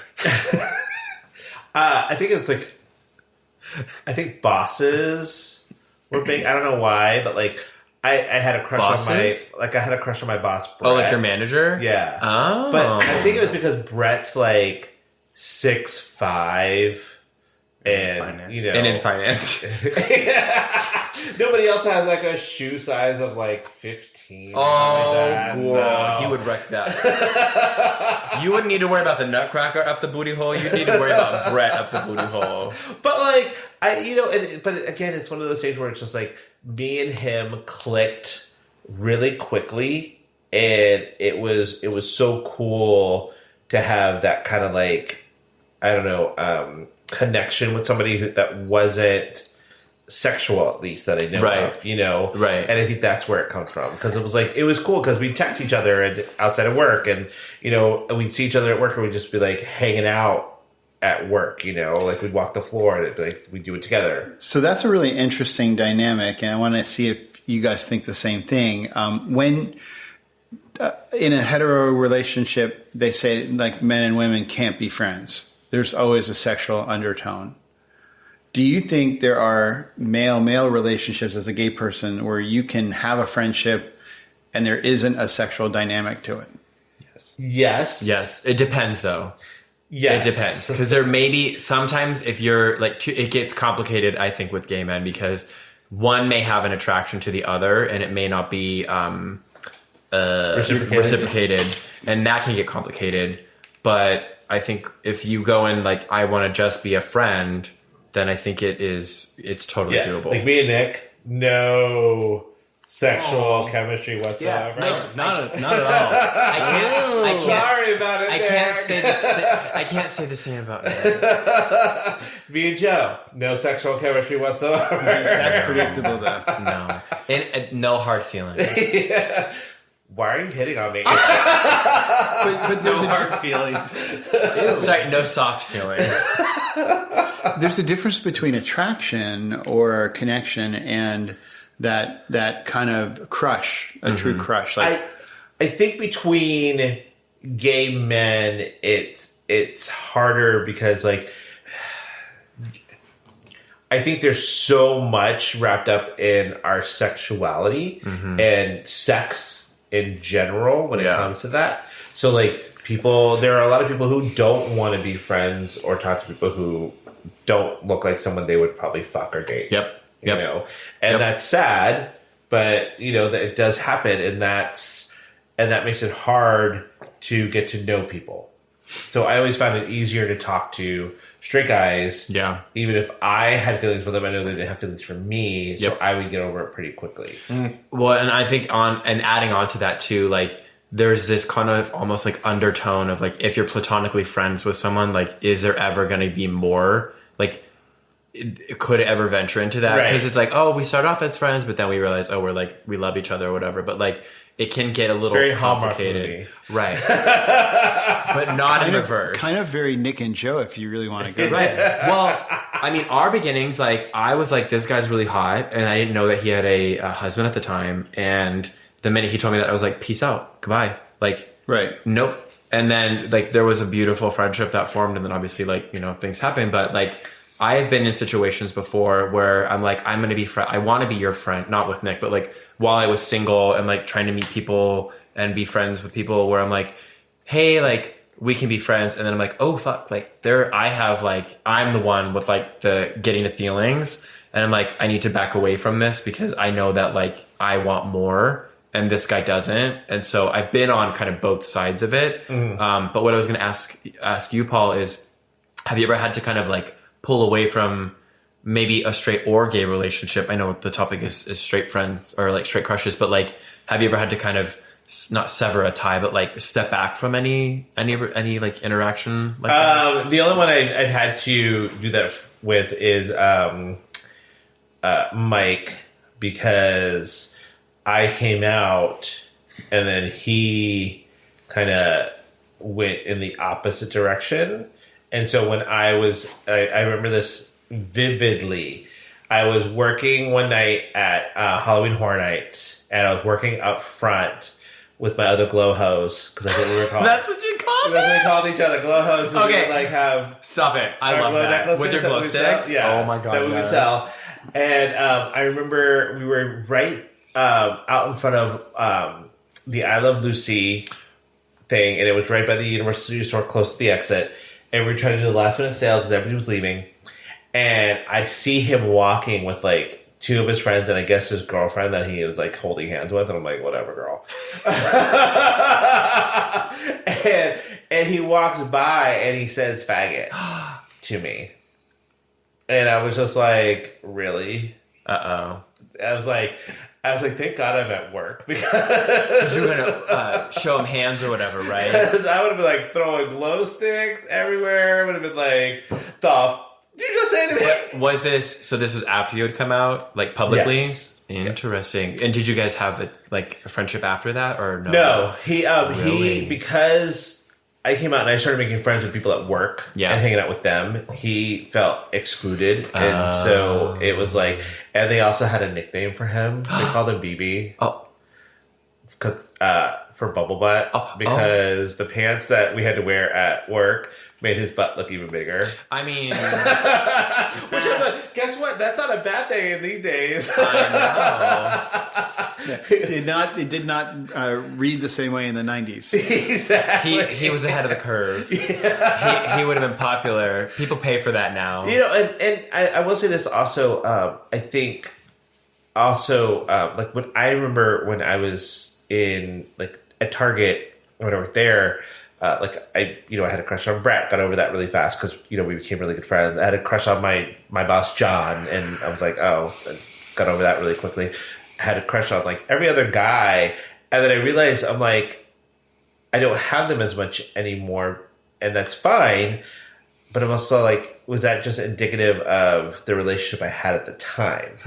I think it's like, I think bosses were big. I don't know why, but like I had a crush on my boss, Brett. Oh, like your manager? Yeah. Oh. But I think it was because Brett's like 6'5", and and in finance. Nobody else has like a shoe size of like 15. Oh, like cool. So. He would wreck that. You wouldn't need to worry about the nutcracker up the booty hole. You'd need to worry about Brett up the booty hole. But like but again, it's one of those things where it's just like me and him clicked really quickly, and it was so cool to have that kind of like, I don't know, connection with somebody that wasn't sexual, at least that I know of, Right. And I think that's where it comes from, because it was like, it was cool because we'd text each other and outside of work, and we'd see each other at work, and we'd just be like hanging out at work, like we'd walk the floor and we'd do it together. So that's a really interesting dynamic, and I want to see if you guys think the same thing. When in a hetero relationship, they say like men and women can't be friends. There's always a sexual undertone. Do you think there are male-male relationships as a gay person where you can have a friendship and there isn't a sexual dynamic to it? Yes. Yes. It depends, though. Yes. It depends, because there may be sometimes if you're like it gets complicated. I think with gay men because one may have an attraction to the other, and it may not be reciprocated, and that can get complicated. But I think if you go in like I want to just be a friend, then I think it's totally doable. Like me and Nick, no sexual chemistry whatsoever. Not at all. I can't. Sorry about it. I can't say the same about Nick. Me and Joe, no sexual chemistry whatsoever. That's predictable, though. No, and no hard feelings. Yeah. Why are you hitting on me? But there's No hard feelings. Sorry, no soft feelings. there's a difference between attraction or connection and that kind of crush, a true crush. Like I think between gay men, it's harder because like I think there's so much wrapped up in our sexuality and sex in general when it comes to that. So like there are a lot of people who don't want to be friends or talk to people who don't look like someone they would probably fuck or date. Yep. You know, and that's sad, but you know that it does happen, and that makes it hard to get to know people. So I always found it easier to talk to straight guys. Yeah. Even if I had feelings for them, I know they didn't have feelings for me, so I would get over it pretty quickly. Well, and I think adding on to that too, like there's this kind of almost like undertone of like if you're platonically friends with someone, like is there ever going to be more? Like it could ever venture into that because it's like, oh, we start off as friends, but then we realize, oh, we love each other or whatever. But like, it can get a little Very complicated, right? But not in reverse. Kind of very Nick and Joe, if you really want to go right. there. Well, I mean, our beginnings, like I was like, this guy's really hot, and I didn't know that he had a husband at the time. And the minute he told me that, I was like, peace out, goodbye. Like, nope. And then like there was a beautiful friendship that formed, and then obviously like things happen, but like. I have been in situations before where I'm like, I'm going to be I want to be your friend, not with Nick, but like while I was single and like trying to meet people and be friends with people where I'm like, hey, like we can be friends. And then I'm like, oh fuck, like I'm the one with like the getting the feelings. And I'm like, I need to back away from this because I know that like I want more and this guy doesn't. And so I've been on kind of both sides of it. But what I was going to ask you, Paul, is have you ever had to kind of like pull away from maybe a straight or gay relationship? I know the topic is straight friends or like straight crushes, but like, have you ever had to kind of not sever a tie, but like step back from any like interaction? Like that? The only one I've had to do that with is Mike, because I came out and then he kind of went in the opposite direction. And so when I remember this vividly. I was working one night at Halloween Horror Nights, and I was working up front with my other glow hose, because that's what we were called. That's what you called That's what we called each other, glow hose. Okay. We would, have Stop it. I love that. With your glow sticks? Yeah. Oh my God. That we would sell. And I remember we were right out in front of the I Love Lucy thing, and it was right by the University store, close to the exit. And we were trying to do the last minute sales as everybody was leaving. And I see him walking with two of his friends and I guess his girlfriend that he was holding hands with. And I'm like, whatever, girl. and he walks by and he says faggot to me. And I was just like, really? Uh-oh. I was like, thank God I'm at work, because you were gonna show him hands or whatever, right? I would have been throwing glow sticks everywhere. Would have been the did you just say to me? Was this? So this was after you had come out, publicly? Yes. Interesting. Yeah. And did you guys have a friendship after that, or no? No, Really? he because I came out and I started making friends with people at work and hanging out with them. He felt excluded, and so it was and they also had a nickname for him. They called him BB. Oh, for bubble butt, because the pants that we had to wear at work made his butt look even bigger. I mean, which I'm like, guess what? That's not a bad thing in these days. I know. It did not read the same way in the 90s. Exactly. He was ahead of the curve. Yeah. He would have been popular. People pay for that now. And I will say this also. I think also like when I remember when I was in like at Target when I worked there. Like I had a crush on Brett. Got over that really fast because we became really good friends. I had a crush on my boss John, and I was like, oh, I got over that really quickly. I had a crush on like every other guy, and then I realized I'm like, I don't have them as much anymore, and that's fine. But I'm also like, was that just indicative of the relationship I had at the time?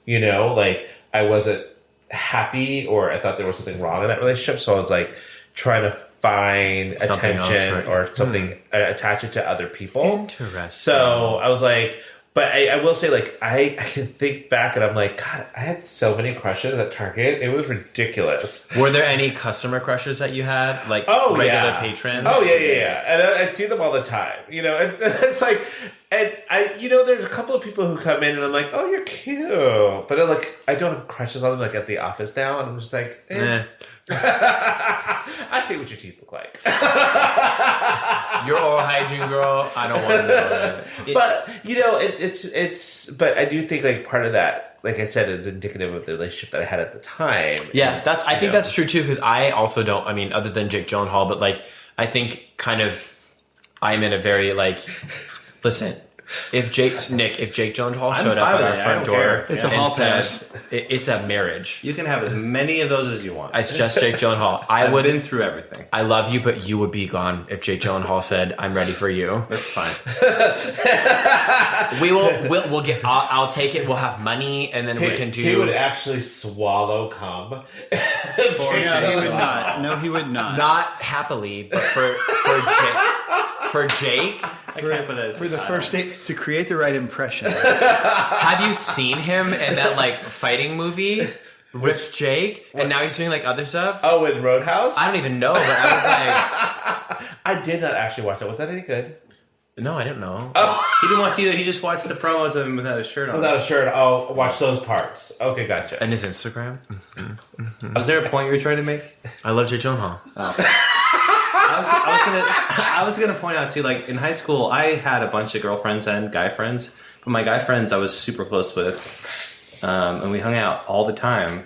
Yeah, like I wasn't happy, or I thought there was something wrong in that relationship, so I was like trying to find Something attention else, right? or something, attach it to other people. Interesting. So I was like, but I will say, like, I can think back and I'm like, God, I had so many crushes at Target. It was ridiculous. Were there any customer crushes that you had? Like regular patrons? Oh, yeah. And I'd see them all the time. And it's like, and there's a couple of people who come in and I'm like, oh, you're cute. But I don't have crushes on them, like, at the office now. And I'm just like, I see what your teeth look like. Your oral hygiene girl. I don't want to know that. But it's. But I do think like part of that, like I said, is indicative of the relationship that I had at the time. Yeah, I think that's true too. Because I also don't. I mean, other than Jake Gyllenhaal, but like I think kind of I'm in a very like. Listen, if Jake Gyllenhaal showed up at our front door, It's a hall pass. It's a marriage. you can have as many of those as you want. It's just Jake Gyllenhaal. I've been through everything. I love you, but you would be gone if Jake Gyllenhaal said, "I'm ready for you." That's fine. We'll get. I'll take it. We'll have money, and then we can do. He would actually swallow cum. No, he would not. No, he would not. Not happily, but for Jake. For the first date, to create the right impression. Have you seen him in that like fighting movie with Jake? And now he's doing like other stuff. Oh, in Roadhouse? I don't even know, but I was like, I did not actually watch that. Was that any good? no, I didn't know. He didn't watch either. He just watched the promos of him without his shirt on. Without a shirt, I'll watch those parts. Okay, gotcha. And his Instagram. Was there a point you were trying to make? I love Jake Gyllenhaal. I was gonna point out too, like in high school, I had a bunch of girlfriends and guy friends, but my guy friends I was super close with, and we hung out all the time.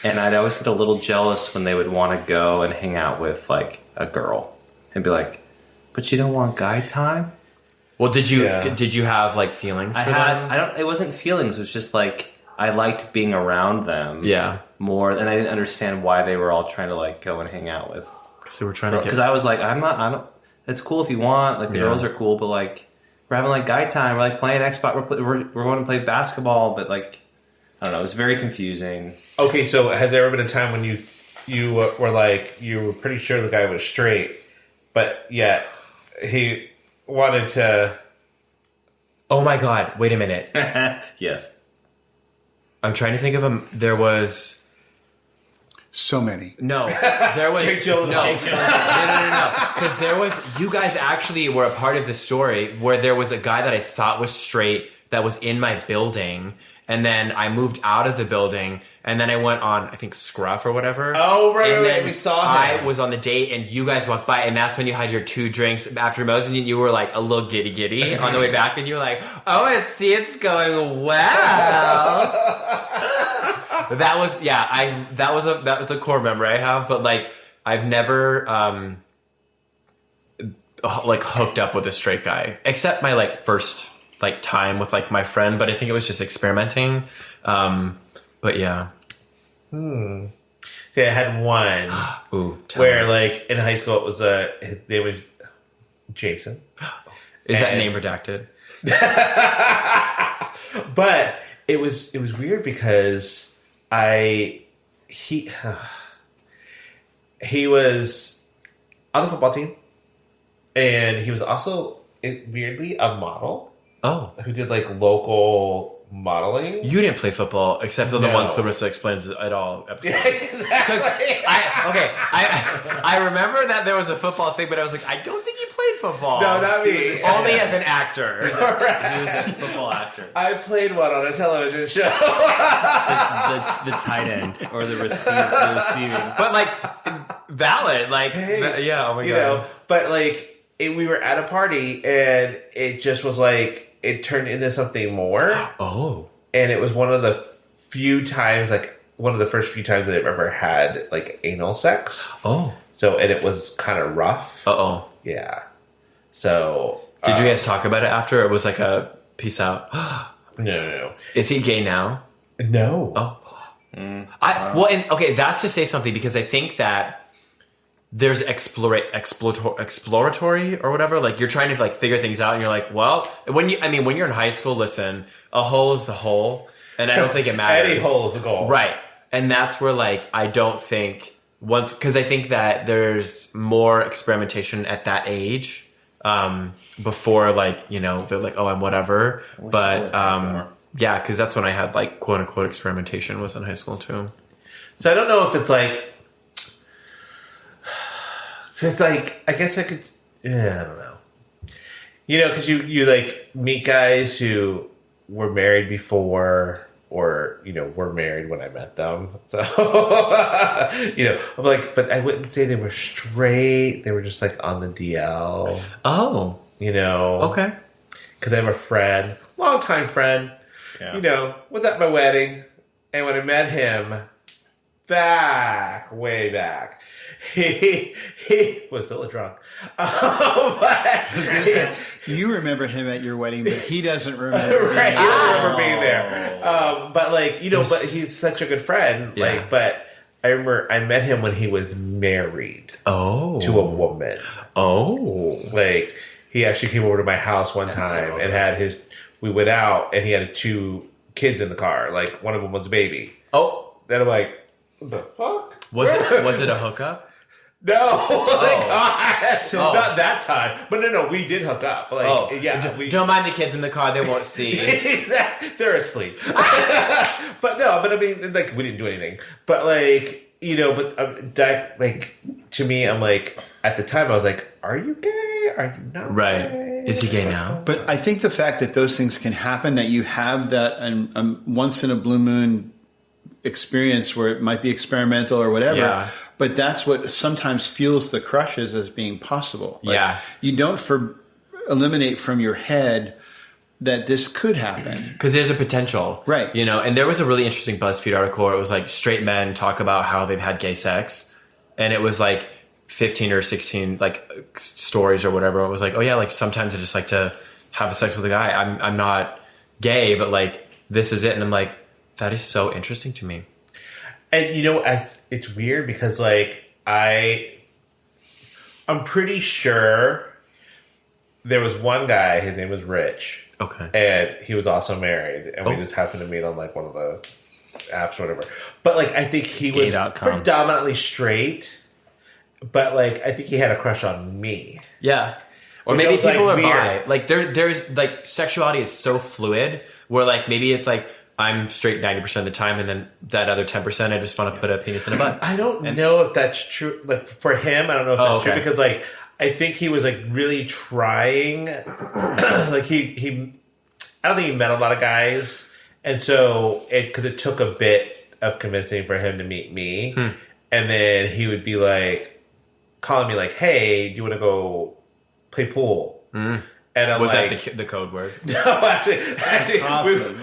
And I'd always get a little jealous when they would want to go and hang out with like a girl, and be like, "But you don't want guy time?" Well, did you have like feelings? For them? It wasn't feelings. It was just like I liked being around them. Yeah. More, and I didn't understand why they were all trying to like go and hang out with. So we're trying to Because I was like, I don't. It's cool if you want. Like the girls are cool, but like we're having like guy time. We're like playing Xbox. We're going to play basketball, but like I don't know. It was very confusing. Okay, so has there ever been a time when you were like you were pretty sure the guy was straight, but yet he wanted to? Oh my God! Wait a minute. Yes. I'm trying to think of him. There was. So many. No, there was Jake Gyllenhaal. No. Because there was. You guys actually were a part of the story where there was a guy that I thought was straight that was in my building, and then I moved out of the building, and then I went on I think Scruff or whatever. Oh right, and right, then we saw him. I was on the date, and you guys walked by, and that's when you had your 2 drinks after Mo's, and you were like a little giddy on the way back, and you were like, "Oh, I see it's going well." That was a core memory I have, but like I've never like hooked up with a straight guy except my like first like time with like my friend, but I think it was just experimenting. But yeah. See, I had one Ooh, where us. like in high school it was his name was Jason. Is that name redacted? But it was weird because he was on the football team, and he was also weirdly a model. Oh, who did like local modeling. You didn't play football except on the No. one Clarissa Explains It All episode. Yeah, exactly. I remember that there was a football thing, but I was like, I don't think you played football. No, not me. Only as an actor. He was a football actor. I played one on a television show. The tight end or the receiving. But like, valid. Like, Hey, yeah. Oh my you god. know, but like we were at a party and it just was like it turned into something more. Oh. And it was one of the few times, like one of the first few times that I've ever had like anal sex. Oh. So, and it was kind of rough. Uh-oh. Yeah. So. Did you guys talk about it after? It was like a peace out. No. Is he gay now? No. Oh. Okay, that's to say something because I think that there's exploratory or whatever. Like you're trying to like figure things out, and you're like, well, when you're in high school, listen, a hole is the hole, and I don't think it matters. Any hole is a goal, right? And that's where like I don't think because I think that there's more experimentation at that age. Before like they're like, oh, I'm whatever, but yeah, because that's when I had like quote unquote experimentation was in high school too. So I don't know if it's like. So it's like I guess I could. Yeah, I don't know. Because you like meet guys who were married before, or were married when I met them. So I'm like, but I wouldn't say they were straight. They were just like on the DL. Oh, okay. Because I have a friend, longtime friend. Yeah. Was at my wedding, and when I met him, way back, he was still a drunk. You remember him at your wedding, but he doesn't remember. Right, he doesn't remember being there. But like but he's such a good friend. Yeah. Like, but I remember I met him when he was married. Oh, to a woman. Oh, like he actually came over to my house one time and had we went out and he had 2 kids in the car. Like one of them was a baby. Oh, then I'm like, what the fuck? Was it a hookup? No, God. Not that time. But no, we did hook up. Like, yeah, don't mind the kids in the car; they won't see. They're asleep. But I mean, like, we didn't do anything. But like, like to me, I'm like, at the time, I was like, "Are you gay? Are you not right? Gay? Is he gay now?" But I think the fact that those things can happen, that you have that once in a blue moon experience where it might be experimental or whatever. Yeah. But that's what sometimes fuels the crushes as being possible. Like, yeah. You don't eliminate from your head that this could happen. Because there's a potential. Right. And there was a really interesting BuzzFeed article where it was like straight men talk about how they've had gay sex. And it was like 15 or 16 like stories or whatever. It was like, oh yeah, like sometimes I just like to have sex with a guy. I'm not gay, but like this is it. And I'm like, that is so interesting to me. And it's weird because like I'm pretty sure there was one guy, his name was Rich. Okay. And he was also married, and we just happened to meet on like one of the apps or whatever. But like I think he was predominantly straight, but like I think he had a crush on me. Yeah. Or maybe people are bi. Like there's like sexuality is so fluid where like maybe it's like I'm straight 90% of the time, and then that other 10%, I just want to put a penis in a butt. I don't know if that's true. Like for him, I don't know if that's true because like I think he was like really trying. Like he, I don't think he met a lot of guys, and so because it took a bit of convincing for him to meet me, and then he would be like calling me like, "Hey, do you want to go play pool?" And I'm was like, that the code word? No, actually,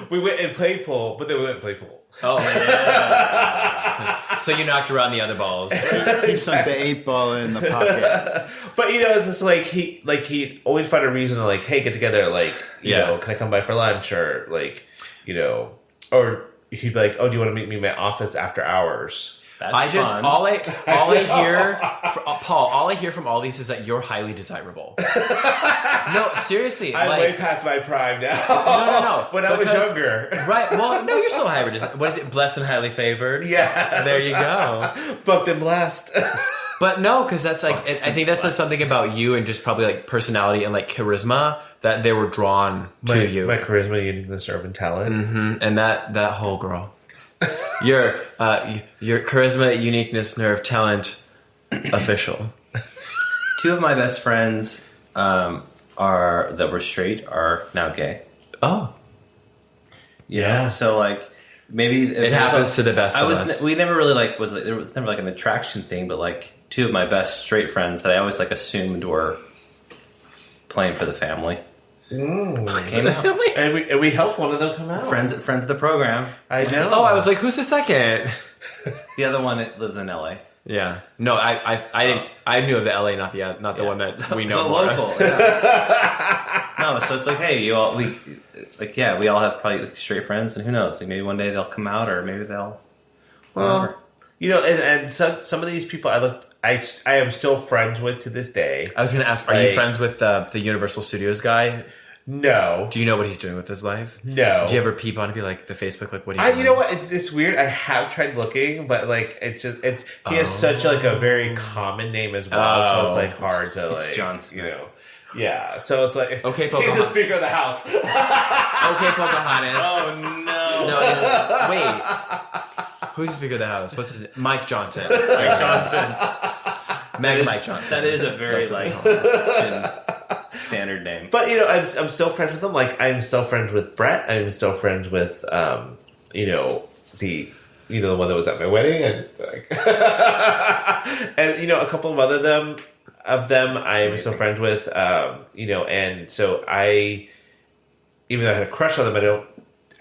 we went and played pool, but then we went and played pool. Oh, yeah. So you knocked around the other balls. He sunk the 8 ball in the pocket. But it's just like he always find a reason to like, hey, get together, like you know, can I come by for lunch, or like or he'd be like, oh, do you want to meet me in my office after hours? That's fun. All I hear, Paul. All I hear from all these is that you're highly desirable. No, seriously, I'm way past my prime now. No. When I was younger, right? Well, no, you're still highly desirable. What is it? Blessed and highly favored. Yeah, there you go. Booked and blessed. But no, because that's like I think that says something about you and just probably like personality and like charisma that they were drawn to you. My charisma, uniqueness, nerve, and talent, and that whole girl. Your charisma, uniqueness, nerve, talent, official. 2 of my best friends are that were straight are now gay. Oh. Yeah. So like maybe It happens to the best of us. We never really there was never like an attraction thing, but like two of my best straight friends that I always like assumed were playing for the family. Came out. And we helped one of them come out. Friends of the program. I know. Oh, I was like, who's the second? The other one lives in LA. Yeah. No, I knew of the LA, not the one that we know The more. local. Yeah. No, so it's like, hey, we all have probably like straight friends, and who knows? Like maybe one day they'll come out, or maybe they'll. Well, and some of these people I am still friends with to this day. I was going to ask, are you friends with the Universal Studios guy? No. Do you know what he's doing with his life? No. Do you ever peep on and be like, the Facebook, like, what are you doing? You know what? It's weird. I have tried looking, but like he has such like a very common name as well, so it's like hard to It's like Johnson. Yeah, so it's like Okay, he's Pocahontas. the Speaker of the House. Okay, Pocahontas. Oh no! No, wait. Who's the Speaker of the House? What's his name? Mike Johnson. Mike Johnson. Mike Johnson. That is a very standard name. But I'm still friends with them. Like I'm still friends with Brett. I'm still friends with the one that was at my wedding, and a couple of other them I'm still friends with. And so even though I had a crush on them, I don't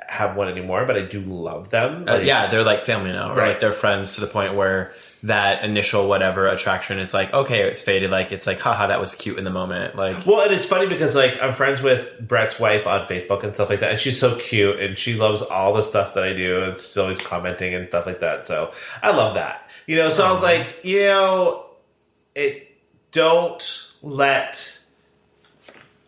have one anymore, but I do love them. They're like family now, right? Right. Like they're friends to the point where that initial whatever attraction is like, okay, it's faded. Like it's like, haha, that was cute in the moment. Like, well, and it's funny because like I'm friends with Brett's wife on Facebook and stuff like that, and she's so cute and she loves all the stuff that I do, and she's always commenting and stuff like that. So I love that. So I was like, don't let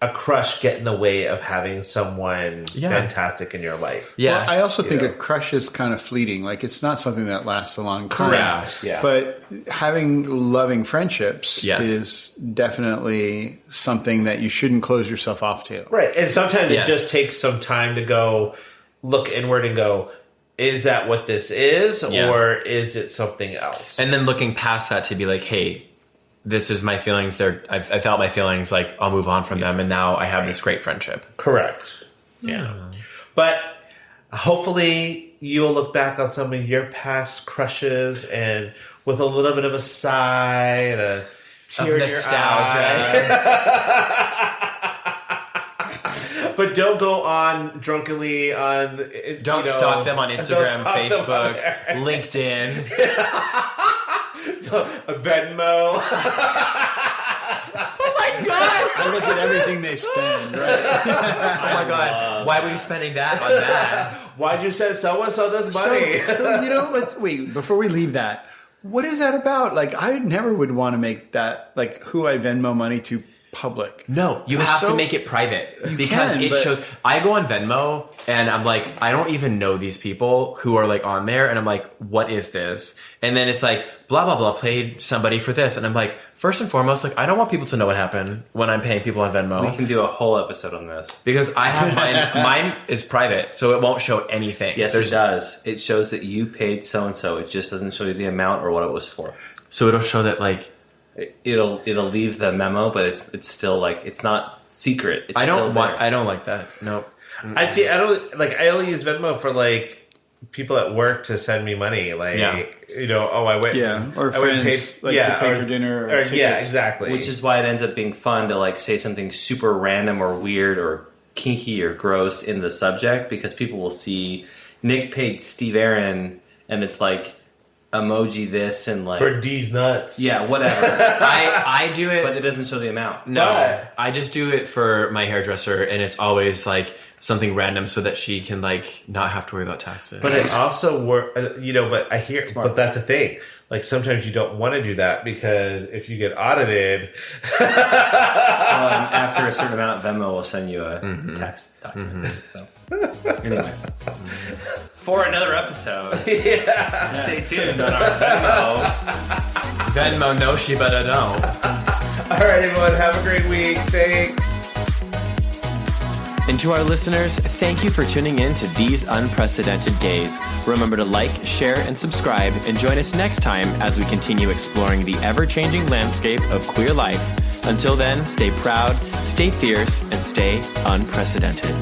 a crush get in the way of having someone fantastic in your life. yeah. Well, I also think a crush is kind of fleeting. Like it's not something that lasts a long time. Correct. Yeah. But having loving friendships is definitely something that you shouldn't close yourself off to. Right. And sometimes Yes. it just takes some time to go look inward and go, is that what this is? Yeah. Or is it something else? And then looking past that to be like, hey, this is my feelings. I felt my feelings. Like I'll move on from them, and now I have this great friendship. Correct. Yeah. But hopefully you will look back on some of your past crushes and with a little bit of a sigh and a tear in your eye. But don't go on drunkenly on. Don't stalk them on Instagram, Facebook, LinkedIn. Venmo. Oh my god! I look at everything they spend, right? Oh my god! Why were you spending that on that? Why'd you send so-and-so this money? So let's wait, before we leave that, what is that about? Like, I never would want to make that, like, who I Venmo money to public. No, you have to make it private because it shows. I go on Venmo and I'm like, I don't even know these people who are like on there, and I'm like, what is this? And then it's like, blah blah blah, paid somebody for this, and I'm like, first and foremost, like I don't want people to know what happened when I'm paying people on Venmo. We can do a whole episode on this because I have mine. Mine is private, so it won't show anything. Yes, it does. It shows that you paid so and so. It just doesn't show you the amount or what it was for. So it'll show that like. It'll leave the memo, but it's still like it's not secret. It's I don't still want. there. I don't like that. Nope. I don't like. I only use Venmo for like people at work to send me money. Like I went. Yeah, or I went friends and to pay for dinner or tickets. Yeah, exactly. Which is why it ends up being fun to like say something super random or weird or kinky or gross in the subject, because people will see Nick paid Steve Aaron and it's like emoji this and like for D's nuts. Yeah, whatever. I do it, but it doesn't show the amount. No, But- I just do it for my hairdresser, and it's always like something random so that she can like not have to worry about taxes. But it also work, But I hear, but that's the thing. Like sometimes you don't want to do that because if you get audited, After a certain amount, Venmo will send you a tax document. So anyway, for another episode, stay tuned on our Venmo, no, she better know. all right, everyone, have a great week. Thanks. And to our listeners, thank you for tuning in to These Unprecedented Gays. Remember to like, share, and subscribe, and join us next time as we continue exploring the ever-changing landscape of queer life Until then, stay proud, stay fierce, and stay unprecedented.